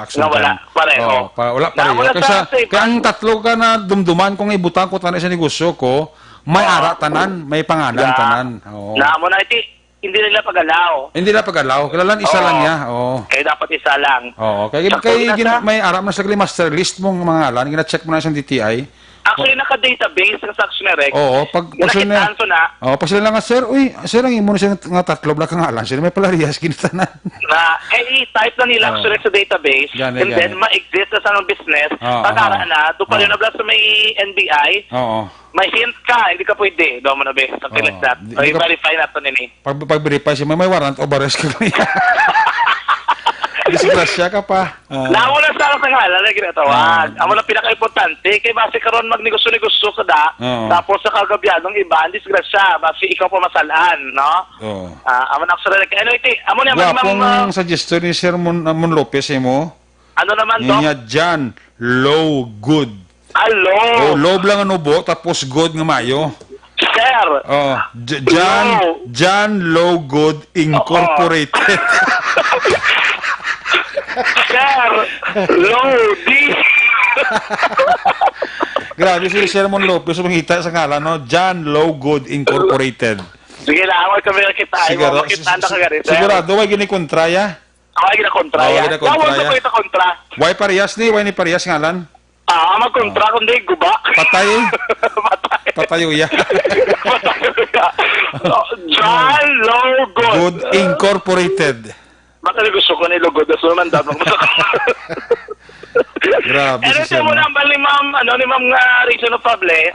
actually. Nga wala, pareho. Wala Na, pareho. wala sa safe, Kaya ang tatlo ka na dumduman kung ibutang ko tanan sa negosyo ko, may ara tanan, may pangalan tanan. Oo. Na, amo na iti, hindi nila pag-alaw. Hindi na pag-alaw. Kilalan isa lang niya. Oo. Kaya dapat isa lang. Oo. Kaya may ara mo sa master list mong mga ngalan, gina-check mo na sa DTI. Actually, naka-database sa Actionerec. Oo, pag sila na. Oo, pag sila nga, sir, sir, ang imo na siya nga tatlo na kangalan, sila may palariyas, kinitanan. Na, i-type na nila Actionerec sa database, and then ma-exist na sa ng business, pagkara na, doon pa rin na sa may NBI, may hint ka, hindi ka pwede, doon mo na be, something like that. I-verify na ito nini. Pag-verify siya, may warrant o arrest ka niya. Disgrasya ka pa. Namo na sa ngalan na ginatawag. Amo na pinaka-importante kay base karon magnegosyo-negosyo ka da. Tapos sa kagabianong iba, disgrasya, base ikaw pa masalaan, no? Amo na sa ano iti? Amo na Wapong suggestion ni Sir Mon Lopez mo. Ano naman to? Niya John Low Good. Hello. Low lang ano bo, tapos good nga mayo. Sir. John Low Good Incorporated. Sir, Lodi. Grabe si Sir Mon Lopez, makita sa ngalan, no? John Low Good Incorporated. Sige lang, ako kami nakita. Makita na ka ganito. Sigurado, why gini-kontraya? Ako ay gina-kontraya. Tawag sa ko ito kontra. Why parehas ni? Why ni parehas ngalan? Mag-kontra kundi guba. Patay. Patayuya. John Low Good Incorporated. Baka gusto ko ni Lugod na suman dapat mo. Grabe si Sir. Mo nambal ni Ma'am, ni Ma'am Reason of Pable.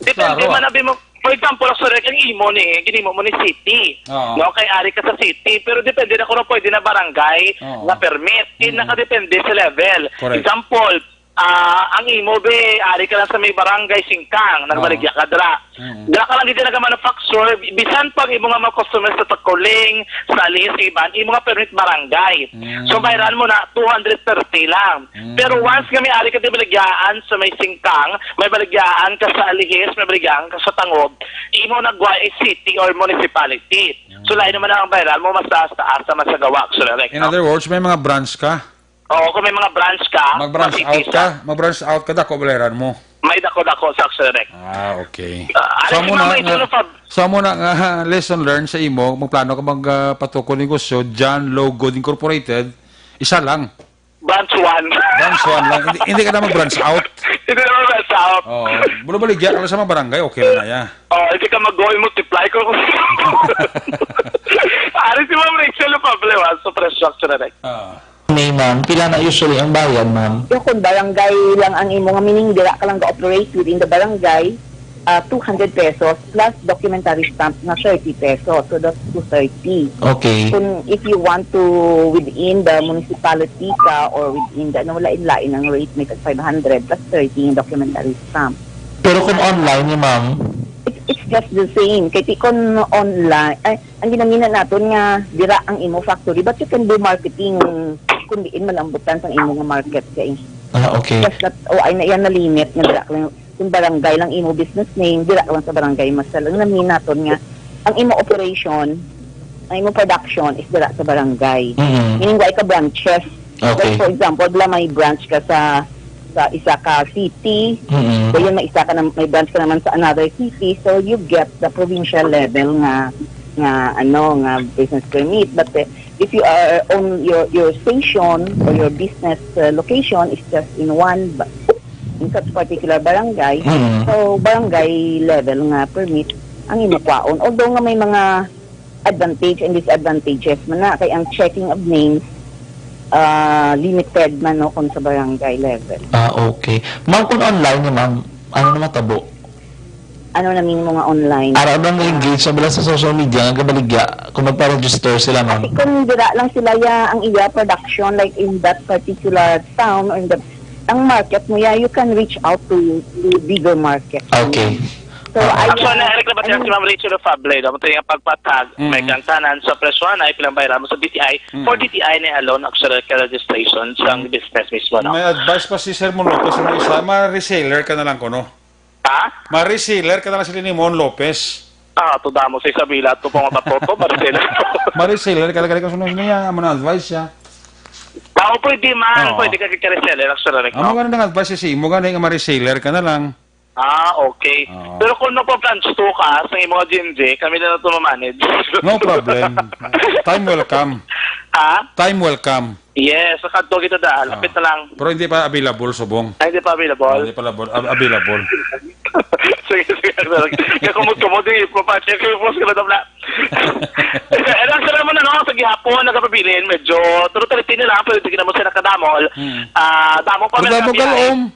Depende man nabi mo. For example, sa rek ang imo ni, ginimo mo ni city. No, kay ari ka sa city, pero depende na kung pwede na barangay na permit. Nakadepende sa level. Example, ang imo be ari ka lang sa may barangay Singkang, nagbaligya ka dra. Dra ka lang dito nag-manufacture, bisan pag imo nga mga customers sa Takuling, sa Alihis, iban, imo nga permit barangay. So bayaran mo na 230 lang. Pero once nga may ari ka di baligyaan sa may Singkang, may baligyaan ka sa Alihis, may baligyaan ka sa Tangob, imo nagwa city or municipality. So lain naman ang bayaran mo mas taas man sa gawa. So, in other words, may mga branch ka? Oo, kung may mga branch ka, mag-branch out ka, dako balayaran mo. May dako-dako sa Actionerec. Okay. So mo na nga lesson learned sa imo, magplano ka magpatukol negosyo, John Low Good Incorporated, isa lang. Branch 1. Branch 1 lang. Hindi ka na mag-branch out. Hindi na mag-branch out. Baligya ka lang sa mga barangay, okay na ya. Hindi ka mag-go multiply ko. Ari si Ma'am Rachel Pablo, so presyo Actionerec. May ma'am, pila na usually ang bayad, ma'am? Kung barangay lang ang imo nga meaning dira ka lang ga-operate within the barangay, 200 pesos plus documentary stamp na 30 pesos. So that's 230. Okay. Kung if you want to within the municipality ka or within the wala inlain ang rate may 500 plus 30 yung documentary stamp. Pero kung online niya, ma'am? It's just the same. Kaya kung online, ang ginamina natin nga dira ang imo factory, but you can do marketing kung diin malambutan sa imo nga market kay. Okay. Just that, ay na yan na limit nga dira lang kung barangay lang imo business name, dira lang sa barangay masal. Ang namin natin nga ang imo operation, ang imo production is dira sa barangay. Meaning why ka branches. Like for example, may branch ka sa isa ka city, so yun may branch ka naman sa another city, so you get the provincial level nga business permit. But if you are on your station or your business location is just in such particular barangay, so barangay level nga permit ang inukwaon. Although nga may mga advantage and disadvantages man na, kay ang checking of names limited man kung sa barangay level. Okay. Ma'am, kung online niya, ma'am, ano na matabo? ano namin mga online. Araw bang engage sa bala sa social media nga kabaligya kung magpa-register sila, ma'am? Kasi kung dira lang sila ang iya production like in that particular town or in the ang market mo you can reach out to bigger market. Okay. So Actually, na-eric na ba si Ma'am Rachel of Fable? Dapat yung pagpatag, may kantanan sa presyo na ipilang bayaran mo sa DTI. For DTI na alone, actually, registration sa business mismo. No? May advice pa si Sir Mon Lopez na isa, ma-reseller ka na lang ko, no? Ha? Ma-reseller ka na lang sila ni Mon Lopez. Tuda mo sa Isabela at pupong mapatoto, Marcelo. Ma-reseller ka lang sunod niya, amo na advice siya. Pwede man, pwede ka kaka-reseller, actually. Amo ganun ng advice si Imo, ganun nga ma-reseller ka na lang. Okay. Pero kung nagpa-plans to ka sa mga GMJ, kami na ito ma-manage. No problem. Time will come. Time will come. Yes, sakadto kita da. Lapit na lang. Pero hindi pa available, subong. Hindi pa available? Hindi pa available. Sige. Kaya kumot-kumot yung ipapacheck yung post ka na dabla. Lang sila naman sa gihapon, nagpapabilin, medyo turo-taritin nila, pero hindi ka naman sila nakadamol. Damong pa Pero damong galom.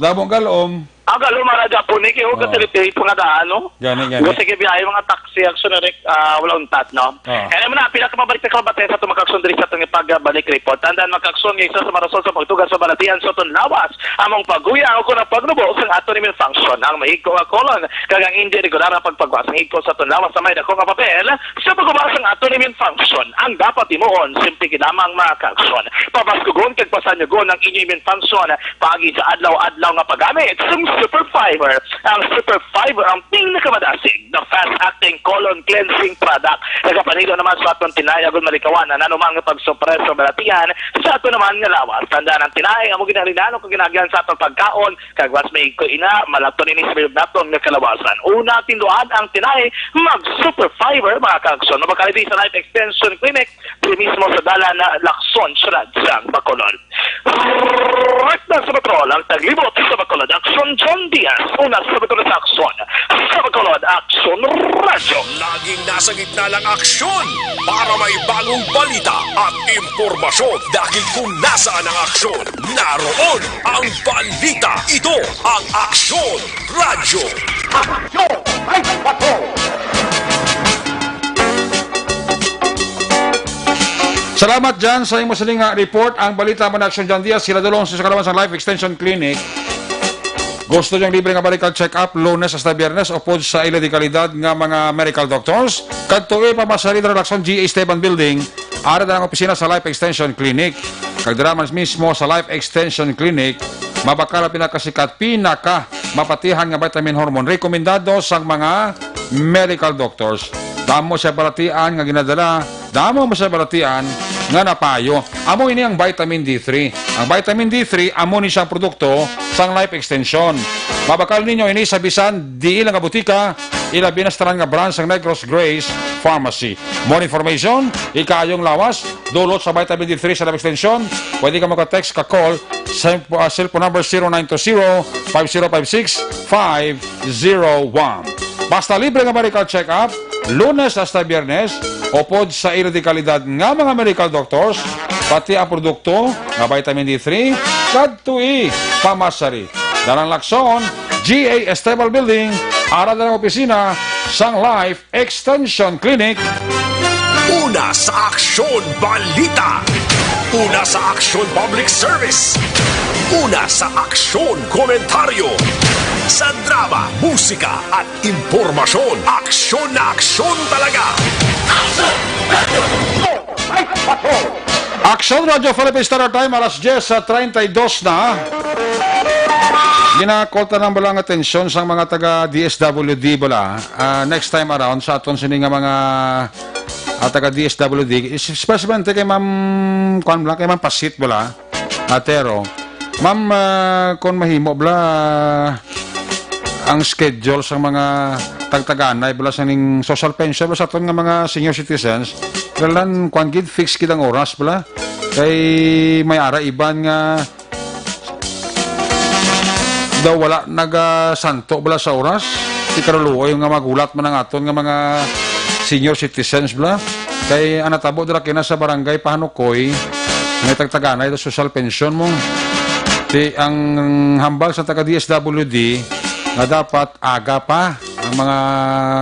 Damong galom. Galo mga Japonik, yung katilipate mga daan, no? Gani. Kasi biyahe mga taxi, action na rin, wala untat, no? Ano mo na, pinakamabalik na kalabate sa tumakakson diri sa itong pagbalik report. Tandaan makakson ng isa sa marasol sa pagtugas sa balatian sa itong lawas. Among paguya ako na pagnubo sa ato ni function. Ang mahigko nga kolon, kagang hindi regular ang pagpagwas. Ang higko sa itong lawas sa may dako nga papel, sa pagubas ang ato ni function. Ang dapat imuon, simple kinamang makakson. Pabaskugon, kagpasan nyo go ng inyong function, pagi sa adlaw-adlaw nga paggamit. Super Fiber. Ang Super Fiber ang pinakamadasig na fast-acting colon cleansing product. Nagapanido naman sa atong tinayagon malikawanan nanumang pagsupreso balatian sa ato naman nga lawas. Tandaan ang tinay amo ginarinano kung ginagyan sa atong pagkaon kag was may ko ina malapto ni sibib naton nga kalawasan. Una tinduan ang tinay mag Super Fiber mga kagson. Mabakaliti sa Life Extension Clinic di mismo sa dala na Lacson sa Bacolod. Right na sa Bacolod ang taglibot sa Bacolod Action John Diaz, una sa Bacolod Action sa Bacolod Action Radio. Laging nasa gitna ng aksyon para may bagong balita at impormasyon. Dahil kung nasaan ang aksyon, naroon ang balita. Ito ang Aksyon Radio. Aksyon! Ay, patrol! Salamat dyan sa imo siling report. Ang balita man Action John Diaz, sila dalawang sa kalaman sa Life Extension Clinic. Gusto niyang libre nga medical check-up Lunes hasta Biyernes upod sa ila di kalidad nga mga medical doctors. Kadtuoy pa masari na Lacson G.A. Esteban Building, ara na ang opisina sa Life Extension Clinic. Kagdraman mismo sa Life Extension Clinic, mabakala pinakasikat, mapatihan nga vitamin hormone. Rekomendado sa mga medical doctors. Damo siya balatian nga ginadala, damo mo siya balatian nga napayo. Amo ini ang vitamin D3. Ang vitamin D3, amo ni siyang produkto sang Life Extension. Mabakal ninyo ini sa bisan di ilang butika, ila binastaran nga branch ng Negros Grace Pharmacy. More information, ikayong lawas, dulot sa vitamin D3 sa Life Extension. Pwede ka maka-text, ka-call sa cellphone number 0920-505-501. Basta libre nga medical check-up, Lunes hasta Biyernes, upod sa iradekalidad nga mga medical doctors, pati ang produkto nga vitamin D3, kadtui pamasari. Dalang Lacson, G.A. Esteban Building, ara dalang opisina, sang Life Extension Clinic. Una sa Aksyon Balita. Una sa Aksyon Public Service. Una sa Aksyon Komentaryo. Sa drama, musika at impormasyon. Aksyon na aksyon talaga. Action Radio Philippines Standard Time, alas 10:32 na. Ginakolta ng balang atensyon sa mga taga DSWD bala. Next time around sa aton sini nga mga taga DSWD, especially kay Ma'am Kwan bala, kay Ma'am Pasit bala. Atero. Ma'am, kung mahimo bala ang schedule sa mga tagtaganay bala sa ning social pension bala sa aton nga mga senior citizens. Kalan kwan gid fix gid ang oras bala. Kay may ara iban nga daw wala nagasanto bala sa oras. Ti karuluoy nga magulat man ang aton nga mga senior citizens bala. Kay anatabo dira kina sa barangay Pahanukoy may tagtaganay da social pension mo. Ti ang hambal sa taga DSWD na dapat aga pa ang mga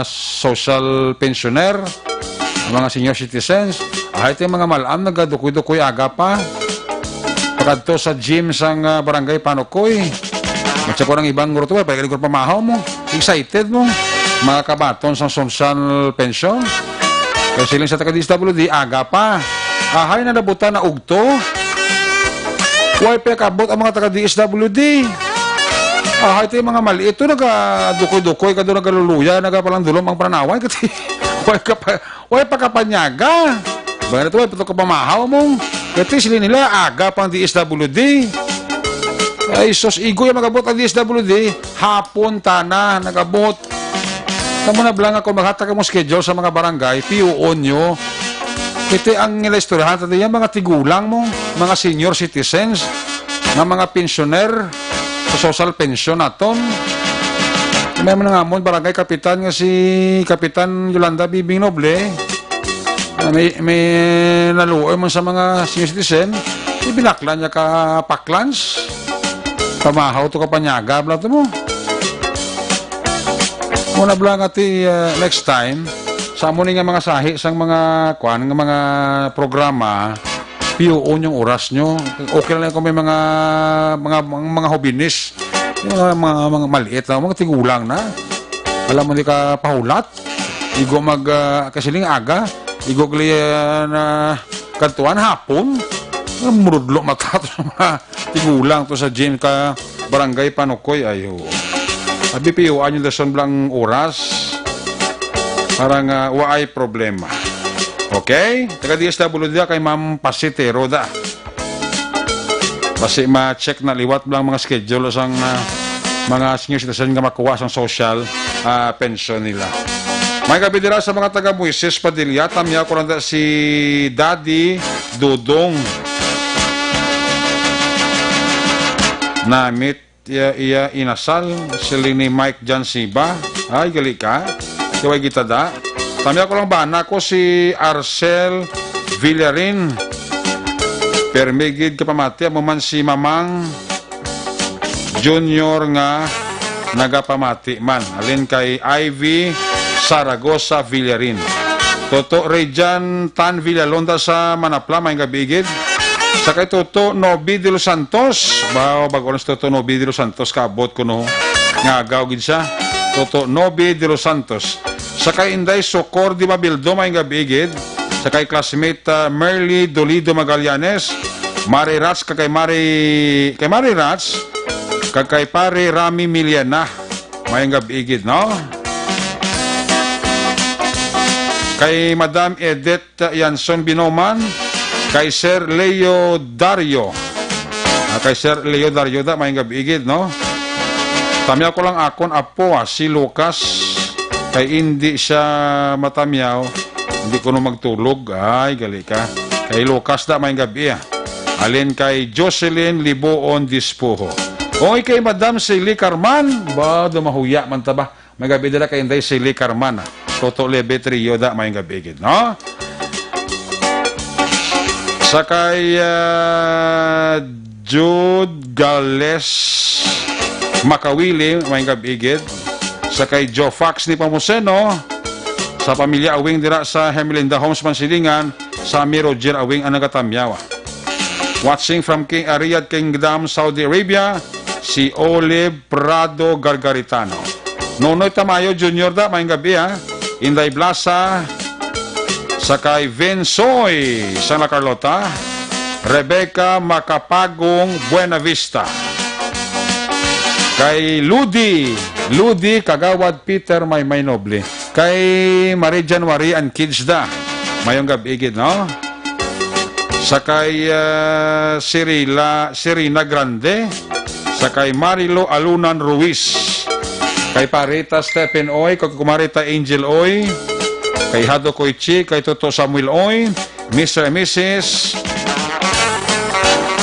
social pensioner, ang mga senior citizens, ito yung mga malam nagadukoy-dukoy aga pa. Pagkadto sa gym sang barangay Panukoy, matsa ko ng ibang grupo, pagkalig ko pamahaw mo, excited mo, mga kabaton sa social pension. Kasi silang sa taga-DSWD, aga pa. Ahay na nabutan na ugto. Huwag kabot ang mga taga-DSWD. Ito yung mga mali. Ito nagadukoy-dukoy, kado nagaluluya, nagapalang dulom ang pranaway. Kasi huwag pa kapanyaga. Baga na ito, ito ka pamahaw mo. Kasi sila nila, aga pang DSWD. Ay, sos igo yung magabot ang DSWD. Hapon, tana, nagabot. Tamo na blang ako maghatag mo schedule sa mga barangay, PUO nyo. Ito ang nila istoryahan. Ito yung mga tigulang mo, mga senior citizens, na mga pensioner, sa social pension naton. May mga ngamon, barangay kapitan nga si Kapitan Yolanda Bibing Noble. May naluoy mo sa mga senior citizen, ibinaklan niya ka paklans. Pamahaw to kapanyaga, bla to mo. Muna blang ati next time, sa mo nga mga sahi sang mga kwan, nga mga programa, PUO yung oras nyo. Okay lang kung may mga hobinis, yung mga maliit na, mga tigulang na. Alam mo, hindi ka pahulat. Igo kasiling aga, igo gali na kantuan hapon. Murudlo mata to sa mga tigulang to sa gym ka barangay Panukoy. Ayo. Sabi PUO yung dason blang oras. Parang waay problema. Okay? Taga-DSWD kay Ma'am Pasitero da. Basi ma-check na liwat lang mga schedule sang mga senior citizen nga makuha sang social pension nila. May kabidira sa mga taga-Moises Padilla, tamya ko lang si Daddy Dudong. Namit iya inasal sila ni Mike Jansiba. Ay, gali ka. Kaway kita da. Tami ako lang ba? Nako si Arcel Villarin. Permigid ka pamati. Amuman si Mamang Junior nga nagapamati man. Alin kay Ivy Saragosa Villarin. Toto Rejan Tan Villalonda sa Manapla. May gabigid. Sakay Toto Nobi de los Santos. Bago lang si Toto Nobi de los Santos. Kaabot ko no. Nga gawgid siya. Toto Nobi de los Santos. Sakay Inday Socor di Mabildo may gabigid. Sakay classmate Merly Dolido Magallanes. Mari Rats kay Mari Rats kay pare Rami Miliana may gabigid no. Kay Madam Edith Yanson Binoman. Kay Sir Leo Dario. Kay Sir Leo Dario da may gabigid no. Tamyaw ko lang akon apo si Lucas. Kay hindi siya matamyaw, hindi ko no magtulog. Ay, gali ka. Kay Lucas da may gabi Alin kay Jocelyn Liboon Dispuho. O kay Madam Sili Carman. Ba, dumahuya man taba. May gabi dala kay Inday Sili Carman. Toto Lebe Trio da may gabi gid, no? Sakay Jude Gales Makawili may gabigid. Sakay Joe Fox ni Pamuseno sa pamilya Awing dira sa Hermelinda Homes Mansilingan sa Roger Awing ang nagatamyawa. Watching from Riyadh Kingdom, Saudi Arabia, si Olive Prado Gargaritano. Nonoy Tamayo Jr. da may gabi Inday Blasa. Sakay Vinsoy sa La Carlota, Rebecca Macapagong Buena Vista. Kay Ludi Kagawad Peter may noble. Kay Marie January and kids da. Mayong gabigid no. Sakay Serena Grande. Sakay Marilo Alunan Ruiz. Kay Parita Stephen Oy, kay Kumarita Angel Oy. Kay Hado Koichi, kay Toto Samuel Oy, Mr. and Mrs.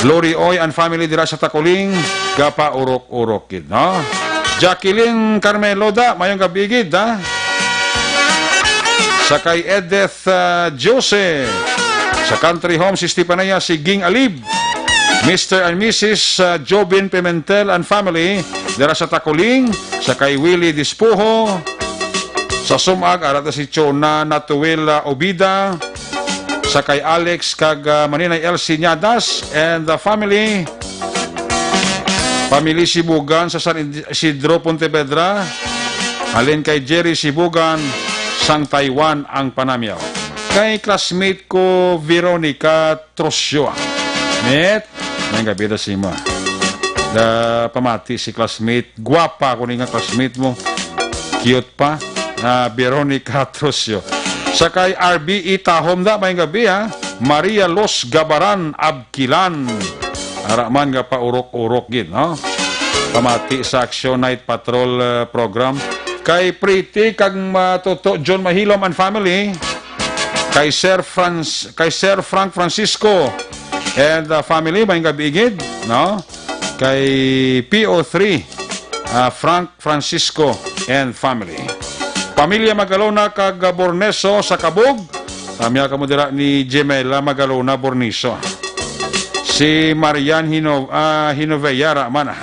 Glory Oy and family dira sa Takuling, Gapa Urok-Urok kid, no? Jacqueline Carmelo da, mayong gabigid, da? Sa kay Edith Jose, sa Country Home si Stepanaya, si Ging Alib, Mr. and Mrs. Jobin Pimentel and family, Dira sa Takuling, sa kay Willie Dispuho, sa Sumag, arata si Chona Natuel Obida, sa kay Alex kag Maninay Elsie Ñadas and the family Sibugan sa San Isidro Pontevedra, halin kay Jerry Sibugan sang Taiwan ang panamyaw. Kay classmate ko Veronica Trosio. Net, may gabi na si mo. Da pamati si classmate, guwapa ko nga classmate mo. Cute pa, Veronica Trosio. Sa kay RBE Tahom da, may gabi ha. Maria Los Gabaran Abkilan. Araman nga pa urok-urok gid, no? Pamati sa Action Night Patrol program. Kay Pretty kag Matuto John Mahilom and family. Kay Sir Frank Francisco and the family, may gabi gid, no? Kay PO3 Frank Francisco and family. Pamilya Magalona kag Borneso sa Kabog. Kamya kamo dira ni Gemela Magalona Borneso. Si Marian Hinoveyara mana.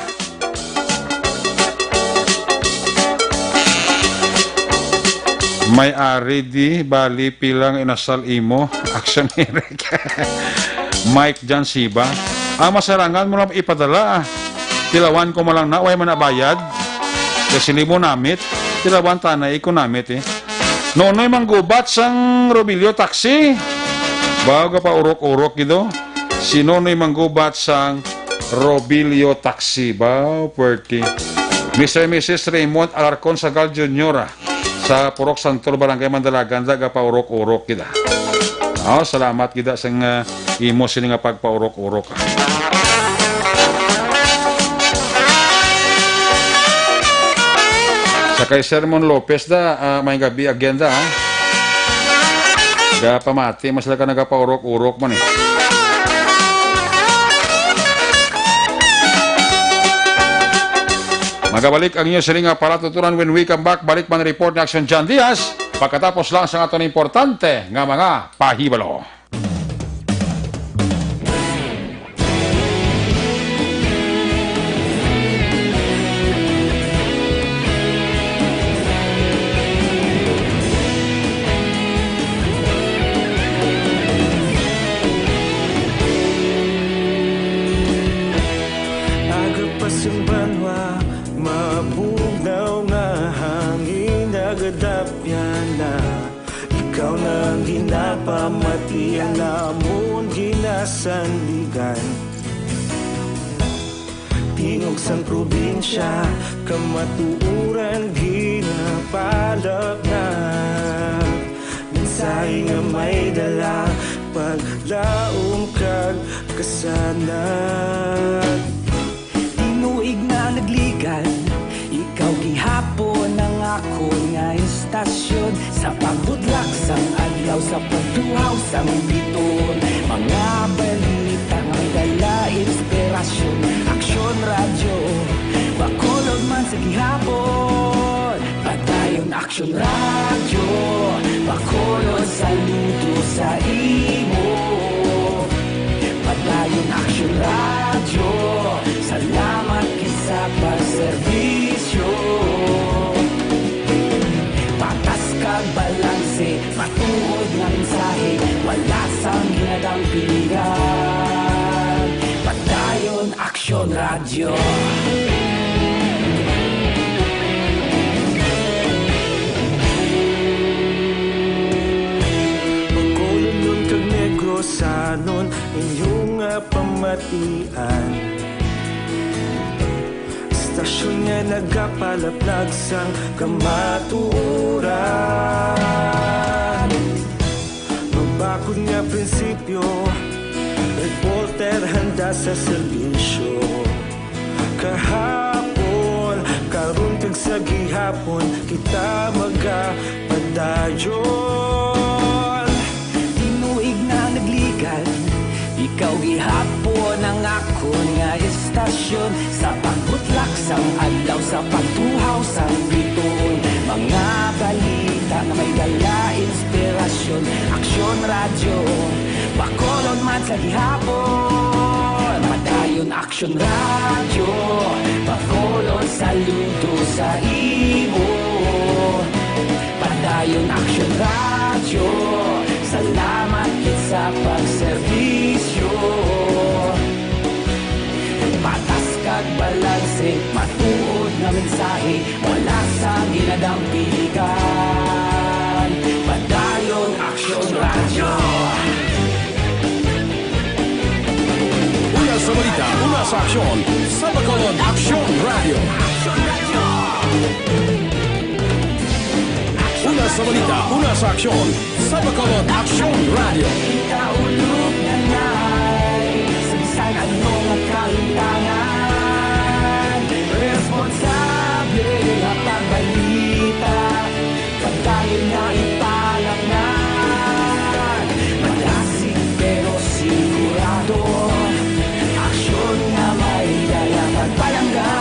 May ari di bali pilang inasal imo action Eric. Mike Jan Siba. Ang masarangan mo na ipadala. Tilawan ko malang na way man nabayad. Kasi limo namit. Tilawan tanay ko namit eh. Nonoy manggubat sang Robilio Taxi. Bago pa urok-urok ito. Si Nonoy manggubat sang Robilio Taxi. Bao, puerti. Mr. and Mrs. Raymond Alarcon Sagal Jr. Sa Purok Santor Barangay Mandalagan. Daga pa urok-urok kita. Salamat kita sang imo sini nga pagpa-urok-urok. Sa kay Sermon Lopez da, may gabi agenda ha. Da pamati, mas ka nagapaurok-urok man eh. Magabalik ang inyo siling paratutunan when we come back. Balik man report ni Action John Diaz. Pagkatapos lang sa aton importante nga mga pahibalo. Ikaw nang ginapamati ang namon ginasandigan. Tingog sang probinsya, kamatuuran ginapalak na. Mensahe nga may dala, paglaom kag kasanag. Tinuig na nagligan, ikaw gihapon ang ako nga istasyon. Sa pagbudlak sang adlaw, sa pagtuhaw sang biton. Mga balita nga dala inspirasyon. Aksyon radyo, bakulog man sa gihapon. Patayon Aksyon radyo, bakulog saludo sa imo. Patayon Aksyon radyo, salamat kisa pagserbisyo. Patas kag balanse, matuod nga mensahe, wala sang ginadampingan. Patayon Aksyon radyo. Pagkulunod kag Negrosanon, inyong pamatian. Istasyon nga nagapalaplag sang kamatuuran. Magbakod nga prinsipyo, reporter handa sa serbisyo. Kahapon, karon kag sa gihapon, kita magapadayon. Tinuig na nagligan, ikaw gihapon ang ako nga istasyon. Sa pagbutlak sang adlaw, sa pagtuhaw sang biton. Mga balita na may dala inspirasyon. Aksyon radyo, bakolon man sa gihapon. Padayon, Action Radio, Bacolod, saludo sa imo. Padayon, Action Radio, salamat kit sa pagserbisyo. Patas kag balanse, matuod na mensahe, wala sa ginadampigan. Padayon, Action Radio. Una sa balita, una sa aksyon, sa Bacolod Action Radio. Una sa balita, una sa aksyon, sa Bacolod Action Radio. Ikaulog na na'y sabisan anong kaintangan. Responsable na pagbalita, pagdayon na ipalaknan. Malasig pero sigurado, aksyon na may dala pagpalanggan.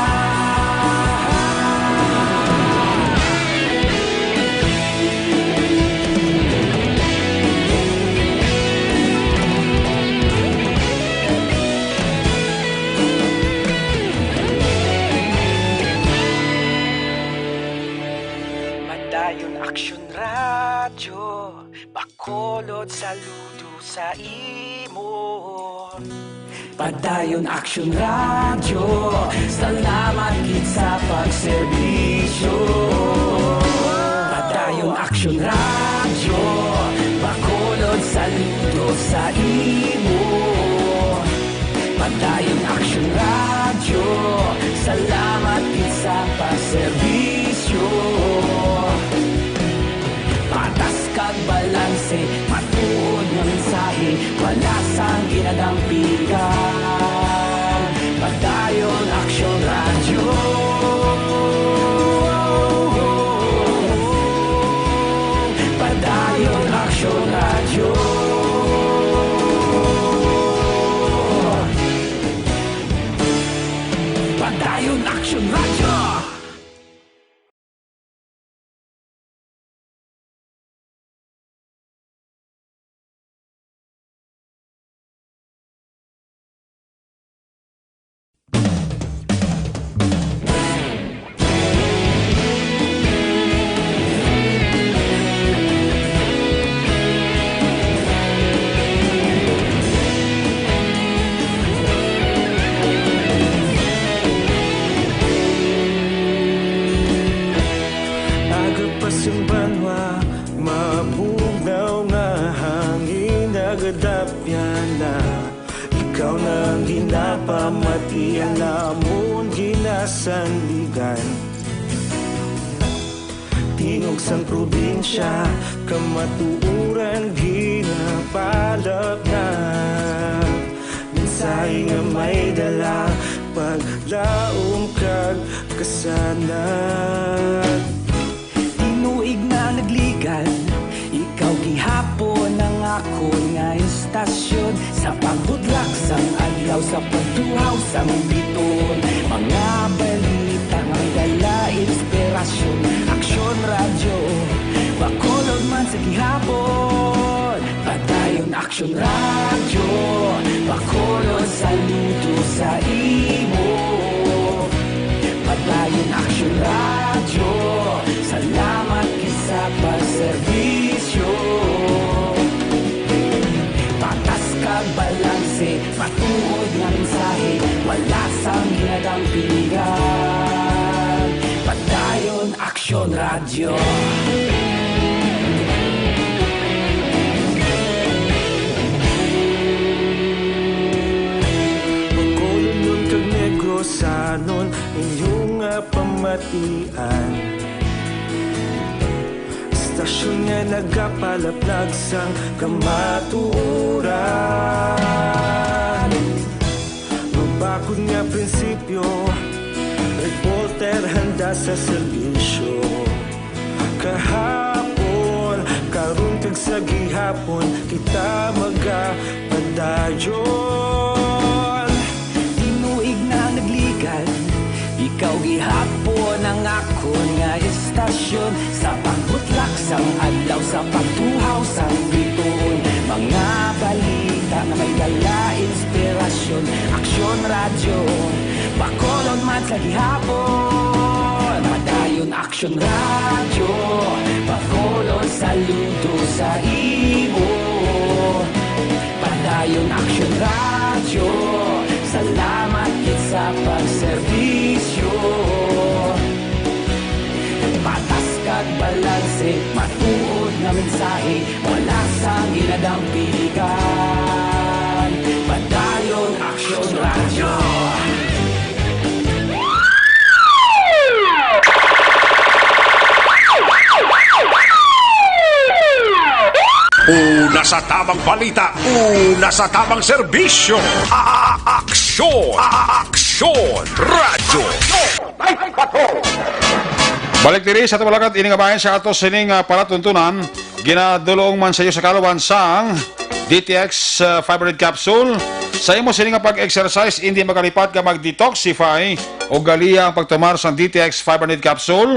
Padayon Action Radio, Bacolod, saludo sa imo. Padayon Action Radio, salamat kit sa pagserbisyo. Padayon Action Radio, Bacolod, saludo sa imo. Padayon Action Radio, salamat kit sa pagserbisyo. Patas kag balanse, matuod na mensahe, wala sang ginadampigan. Padayon Action Radio. Padayon Action Radio. Padayon Action Radio. Ikaw nang ginapamatian namon ginasandigan. Tingog sang probinsya, kamatuuran ginapalap na. Mensahe nga may dala, paglaom kag kasanat. Tinuig na nagligan, ikaw gihapon ang ako nga istasyon. Sa pagbutlak sang adlaw, sa pagtuhaw sang biton. Mga balita nga dala inspirasyon. Action Radio, Bacolod man sa gihapon. Padayon Action Radio, Bacolod, saludo sa imo. Padayon Action Radio, salamat kisa pagserbisyo. Patas kag balanse, matuod nga mensahe, wala sang ginadampigan. Padayon Action Radio. Bacolod nun kag Negrosanon, inyong pamatian. Stasyon nga nagapalaplag sang kamatuuran. Mabakod nga prinsipyo, reporter handa sa serbisyo. Kahapon, karon kag sa gihapon, kita magapadayon. Tinuig na nagligan, ikaw gihapon ang ako nga istasyon. Sa pagbutlak sang adlaw, sa pagtuhaw sang biton. Mga balita na may dala inspirasyon. istasyon, Aksyon Radyo, Bacolod man sa gihapon. Padayon Aksyon Radyo, Bacolod saludo sa imo. Padayon Aksyon Radyo, salamat kit sa pagserbisyo. Patas kag balanse, matuod na mensahe, wala sa ginadampikan. Padayon Aksyon Radyo. Una sa tamang balita, una sa tamang serbisyo. Aksyon! Aksyon! Radyo! Balik diri sa tumalakat ini nga bahin sa ato sining palatuntunan ginadulong man sa iyo sa kaluban sang DTX 500 capsule. Sa imo sining nga pag-exercise hindi makalipat ka mag-detoxify o galiya ang pagtumar sang DTX 500 capsule.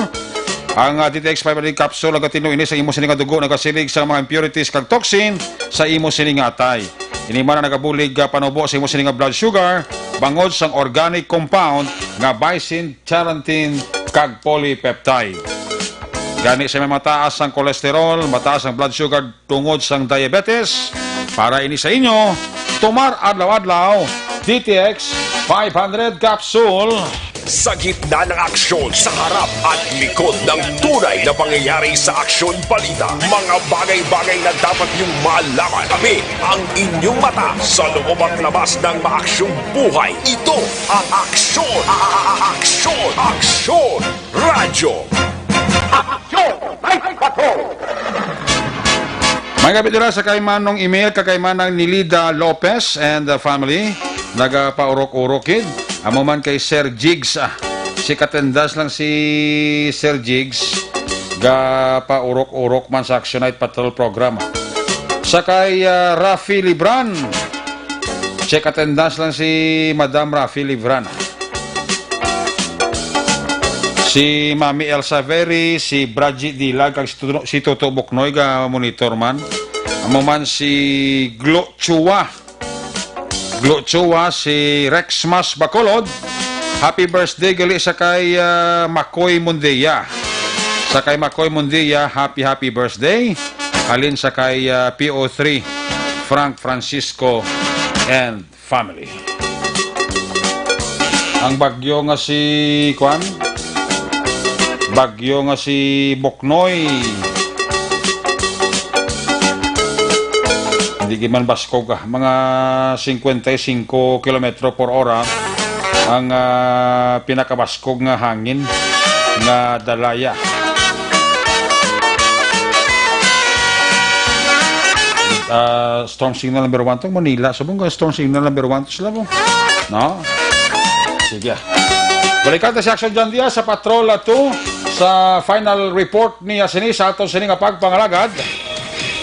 Ang DTX 500 capsule nagatino ini sa imo sining nga dugo nagasilig sa mga impurities kag toxin sa imo sining nga atay. Ini man nagabulig panubo sa imo sining nga blood sugar bangod sang organic compound nga bison, charantin kag polypeptide. Gani sa may mataas ang kolesterol, mataas ang blood sugar tungod sang diabetes. Para ini sa inyo, tumar adlaw-adlaw DTX 500 capsule. Sa gitna ng aksyon, sa harap at likod ng tunay na pangyayari sa Aksyon Balita, mga bagay-bagay na dapat niyong malaman. Kami ang inyong mata sa loob at labas ng maaksyong buhay. Ito ang Aksyon! Aksyon! Aksyon! Radyo! Aksyon! Night Patrol! May gabi dira sa kaymanong email kakaymanang ni Lida Lopez and the family. Nagapaurok-urokid. Amo man kay Sir Jigs. Si katendas lang si Sir Jigs. Gapaurok-urok man sa Action Night Patrol program. Sa kay Rafi Libran. Si katendas lang si Madam Rafi Libran. Si Mami Elsa Veri, si Bradji Dilag, kag si Toto Boknoy ga monitor man. Amo man si Glo Chua. Glo Chua, si Rex Mas Bacolod. Happy birthday gali sa kay Makoy Mundia. Sa kay Makoy Mundia, happy birthday. Halin sa kay PO3 Frank Francisco and family. Ang bagyo nga si Kwan, bagyo nga si Boknoy. Hindi man baskog mga 55 km per hora ang pinakabaskog nga hangin nga dalaya. Storm signal number 1 to Manila. Sabong storm signal number 1 to sila mo. No? Sige. Balikan ta si Action John Diaz sa Patrol 2 sa final report ni Asini sa aton sining nga pagpangalagad.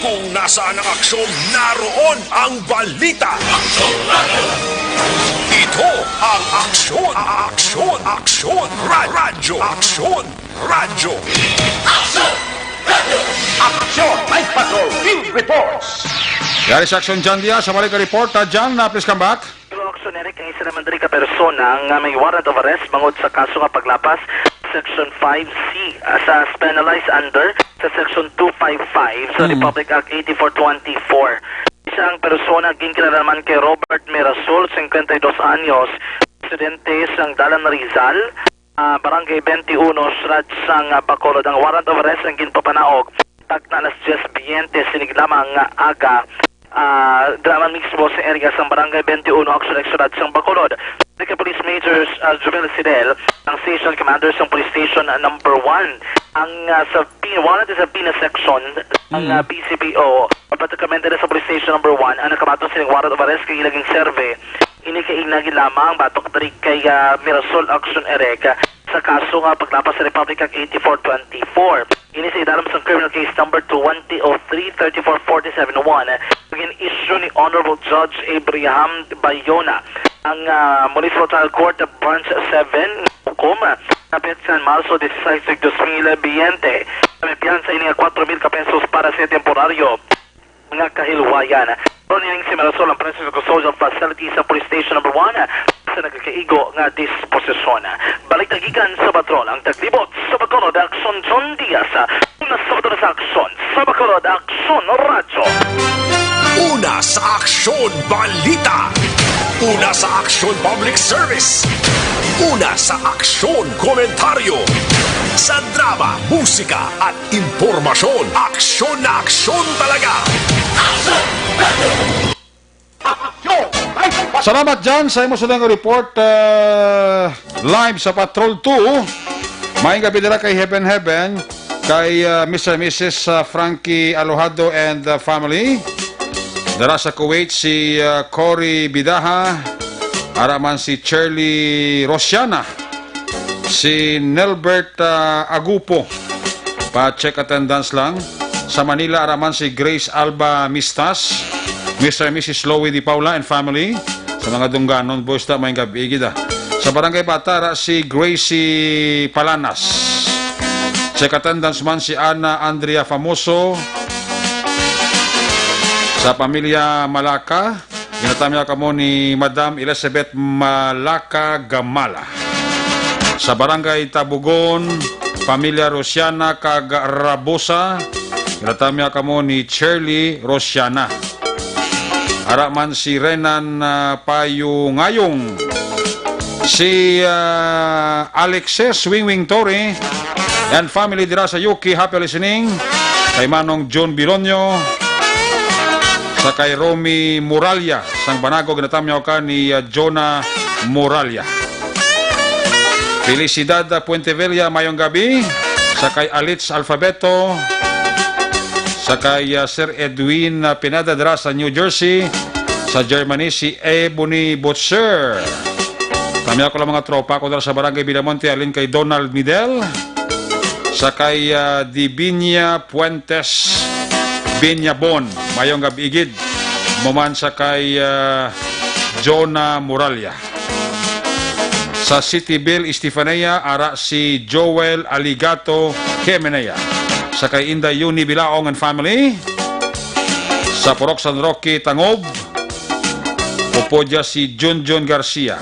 Kung nasaan ang aksyon, naroon ang balita. Aksyon Radio! Ito ang aksyon! Aksyon! Aksyon! Radyo! Aksyon! Radyo! Aksyon! Radio! Aksyon! Night Patrol! Field Reports! Yari sa Action John Diaz sa balik report. John, please come back. Aksyon, Eric, ang isa naman ka persona ang may warrant of arrest bangod sa kaso nga paglapas Section 5C sa penalized under sa Section 255 sa Republic Act 8424. Isang persona ginkinalaman kay Robert Mirasol, 52 anyos, residente sang Dalan Rizal, Barangay 21, Srad sang Bacolod. Ang warrant of arrest ang ginpapanaog tagna alas 10:20 sinig lamang aga draman mismo sa area sang Barangay 21 Action Exodad sang Bacolod. The Police Major Jumel Sidel, ang Station Commander sa Police Station number 1, ang sa warrant sa Pina Section ang BCPO, particularmente sa Police Station number 1, ang nakabato silang warrant of arrest kay ilaging survey. Ini kay inagi lamang batok dari kay Mirasol Action Ereka sa kaso nga paglapas sa Republic Act 8424. Ini sa idalam sa criminal case number 2003-3447-1 begin issue ni Honorable Judge Abraham Bayona ang Municipal Trial Court of Branch 7 hukom kapit sa Marso 16, 2020 may piyansa ini 4,000 pesos para sa temporaryo mga kahilwayan. Ron yung si Marisol ang Princess Custodial Facility sa Police Station No. 1 sa nagkakaigo nga disposisyon. Balik tagikan sa patrol ang taglibot sa Bacolod Action John Diaz. Una sa patrol sa aksyon sa Bacolod Action Radyo. Una sa Aksyon Balita. Una sa Aksyon Public Service. Una sa Aksyon Komentaryo. Sa drama, musika at impormasyon, aksyon na aksyon talaga. Salamat dyan sa imo sa report live sa Patrol 2. Maayong gabi nila kay Heaven Heaven, kay Mr. and Mrs. Frankie Alojado and family. Dara sa Kuwait si Cory Bidaha, araman si Shirley Rosiana, si Nelbert Agupo, pa-check attendance lang. Sa Manila, araman si Grace Alba Mistas, Mr. and Mrs. Loie Di Paula and family. Sa mga Dungganon, boys na may gabi gida. Sa Barangay Patara, si Gracie Palanas. Check attendance man si Ana Andrea Famoso. Sa pamilya Malaka, ginatamya ka mo ni Madam Elizabeth Malaka Gamala. Sa Barangay Tabugon, pamilya Rosiana Kagarabosa, ginatamya ka mo ni Shirley Rosiana. Araman si Renan Payungayong, si Alexis Wingwing Torre and family dira sa Yuki, happy listening. Kay Manong John Bilonyo, sa kay Romy Muralya, sang Banago, ginatamyaw ka ni Jonah Muralya. Felicidad Puentevilla, mayong gabi. Sa kay Alitz Alfabeto, sa kay Sir Edwin Pinada dira sa New Jersey. Sa Germany, si Ebony Butcher. Tamya ko lang mga tropa ko dira sa Barangay Villamonte, alin kay Donald Midel. Sa kay Divinia Puentes Binyabon, mayong gabigid. Muman sa kay Jonah Muralya. Sa Cityville, Estefanía, ara si Joel Aligato Jimenea. Sa kay Inday Yuni Bilaong and family. Sa Purok San Roque, Tangob, upodya si Junjun Garcia,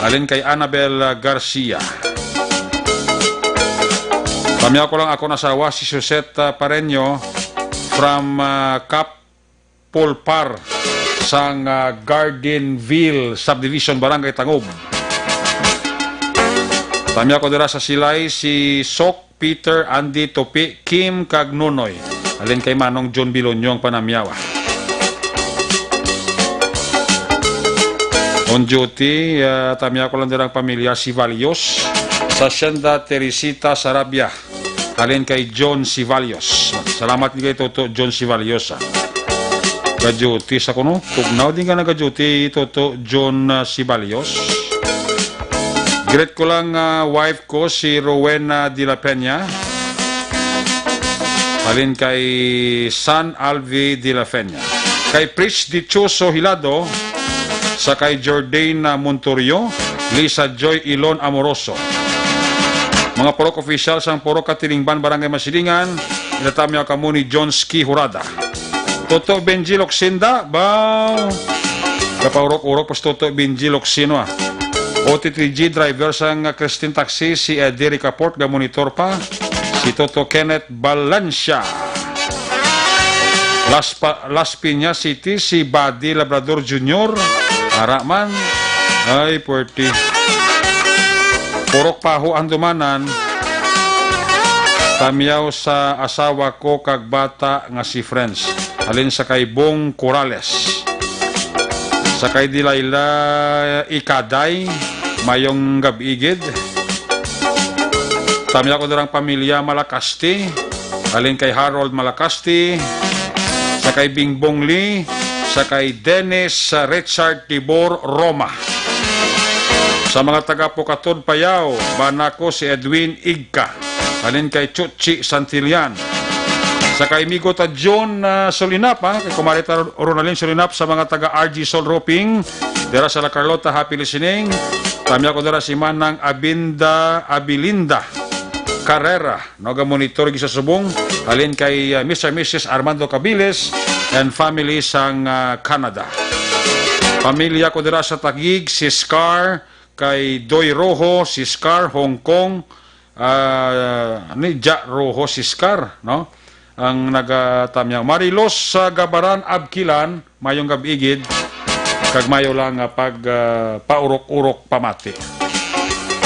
alin kay Annabel Garcia. Pamya ko lang ako nasawa si Susette Pareño from Kapulpar sang Gardenville Subdivision, Barangay Tangob. Pamya ko dira sa Silay si Sok Peter Andy Topi Kim Kagnunoy, alin kay Manong John Bilonyong panamyawa. On duty, tamya ko lang dirang pamilya Sivalios sa Hacienda Teresita Sarabia, alin kay John Sivalios. Salamat ni kay Toto John Sivalios. Ka-duty sa kuno, tugnaw din ka nag-duty Toto John Sivalios. Greet ko lang wife ko si Rowena de la Peña, alin kay San Alvi de la Peña. Kay Pris Dichoso Hilado, sa kay Jordan Montorio, Lisa Joy Ilon Amoroso. Mga Purok officials ang Purok Katilingban, Barangay Masilingan, inatamya ka mo ni John Ski Hurada. Toto Benji Loksinda, ba? Kapaurok-urok pas Toto Benji Loksino OT3G driver sang Christine Taxi, si Ederica Port, monitor pa. Si Toto Kenneth Balancia. Las Piñas City, si Buddy Labrador Jr. Araman, ay puerti. Purok Paho ang dumanan. Tamyaw sa asawa ko kag bata nga si Friends, alin sa kay Bong Corrales. Sa kay Dilayla Ikaday, mayong gabigid. Tamyaw ko darang pamilya Malacasti, alin kay Harold Malacasti. Sa kay Bingbong Lee, sa kay Dennis Richard Tibor Roma. Sa mga taga Pukatod Payaw, banako si Edwin Igka, alin kay Chuchi Santillan. Sa kay Migo John Solinap, kay Kumarita Ronaldin Solinap, sa mga taga RG Sol Roping, dera sa La Carlota, happy listening. Tamya ko dera si Manang Abilinda Carrera, noga monitor sa subong, alin kay Mr. and Mrs. Armando Cabiles, and family sang Canada. Pamilya ko dira sa Taguig, si Scar, kay Doy Rojo, si Scar, Hong Kong, ni Ja Rojo, si Scar, no? Ang nagatamyang. Marilos sa Gabaran, Abkilan, mayong gabigid, kag mayo lang pag paurok-urok pamati.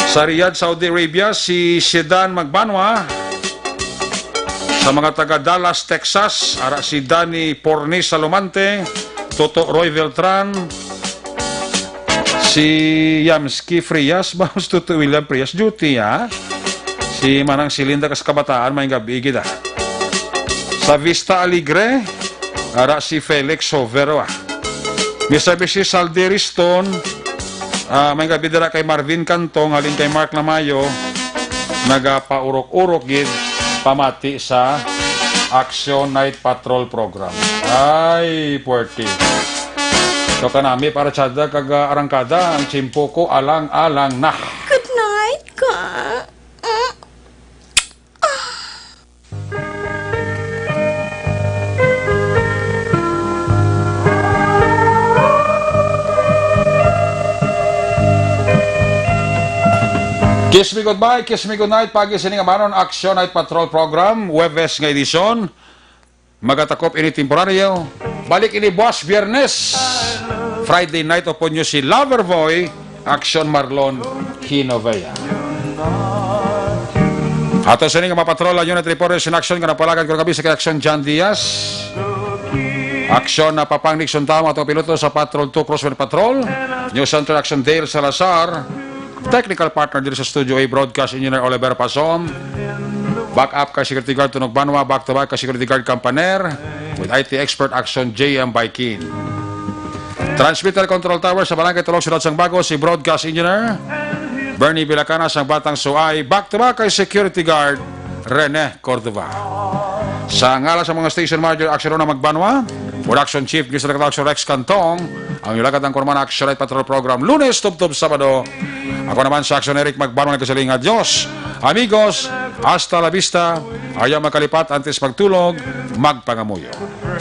Sa Riyadh, Saudi Arabia, si Sedan Magbanwa. Sa mga taga Dallas, Texas, ara si Danny Pornis Salomante, Toto Roy Beltran, si Yamski Frias, bawas Toto William Frias, duty ha? Si Manang Silinda kas kabataan, may gabigid ha? Sa Vista Alegre, ara si Felix Sovero ha? Mr. Bisi Salderiston, may gabidara kay Marvin Cantong, halin kay Mark Lamayo, nagapaurok-urok gid, pamati sa Action Night Patrol Program. Ay, puwerti. So kanami para tsada kag arangkada, ang tsimpo ko alang-alang na. Good night, ka. Kiss me goodbye, kiss me goodnight. Pagi sining amanon Action Night Patrol Program, Webes nga edisyon. Magatakop ini temporaryo. Balik ini buwas Biyernes. Friday night upon nyo si Loverboy, Action Marlon Hinovea. Ato sining mapatrol unit reporters in action ka napalagan ko kabi sa Action John Diaz. Action na Papang Nixon Tama ato piloto sa Patrol 2 Crosswind Patrol. News Center Action Dale Salazar. Technical partner dito sa Studio A, Broadcast Engineer Oliver Pasom. Backup kay Security Guard Tunog Banwa, back to back kay Security Guard Campaner, with IT Expert Action JM Baikin. Transmitter Control Tower sa Barangay Tulog Sunod sang Bago, si Broadcast Engineer Bernie Vilacana sang Batang Suay, back to back kay Security Guard Rene Cordova. Sa ngala sa mga station manager Action na Magbanwa, Production Chief Gisela Action Rex Cantong, ang ilagad ng Kurman Action Night Patrol Program, Lunes, Tub-Tub, Sabado. Ako naman sa Action Eric Magbanwa ng kasaling Adios. Amigos, hasta la vista. Ayaw makalipat antes magtulog, magpangamuyo.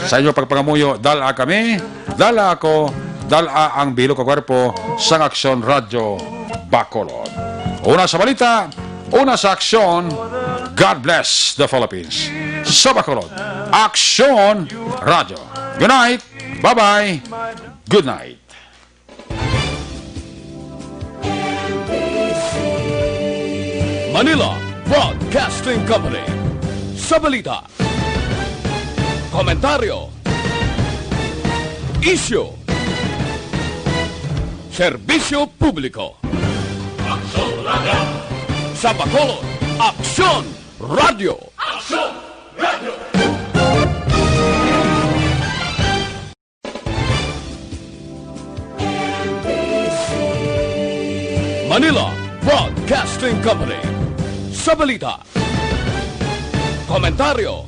Sa inyo pagpangamuyo, dala kami, dala ako, dala ang bilo ko kwarpo sa Action Radio Bacolod. Una sa balita, una sa aksyon, God bless the Philippines. Sa Bacolod, Action Radio. Good night, bye-bye, good night. Manila Broadcasting Company. Sa balita, komentaryo, isyu, serbisyo publiko. Aksyon Radio. Sa Bacolod, Aksyon Radio. Aksyon Radio. Manila Broadcasting Company. Sa balita, komentaryo,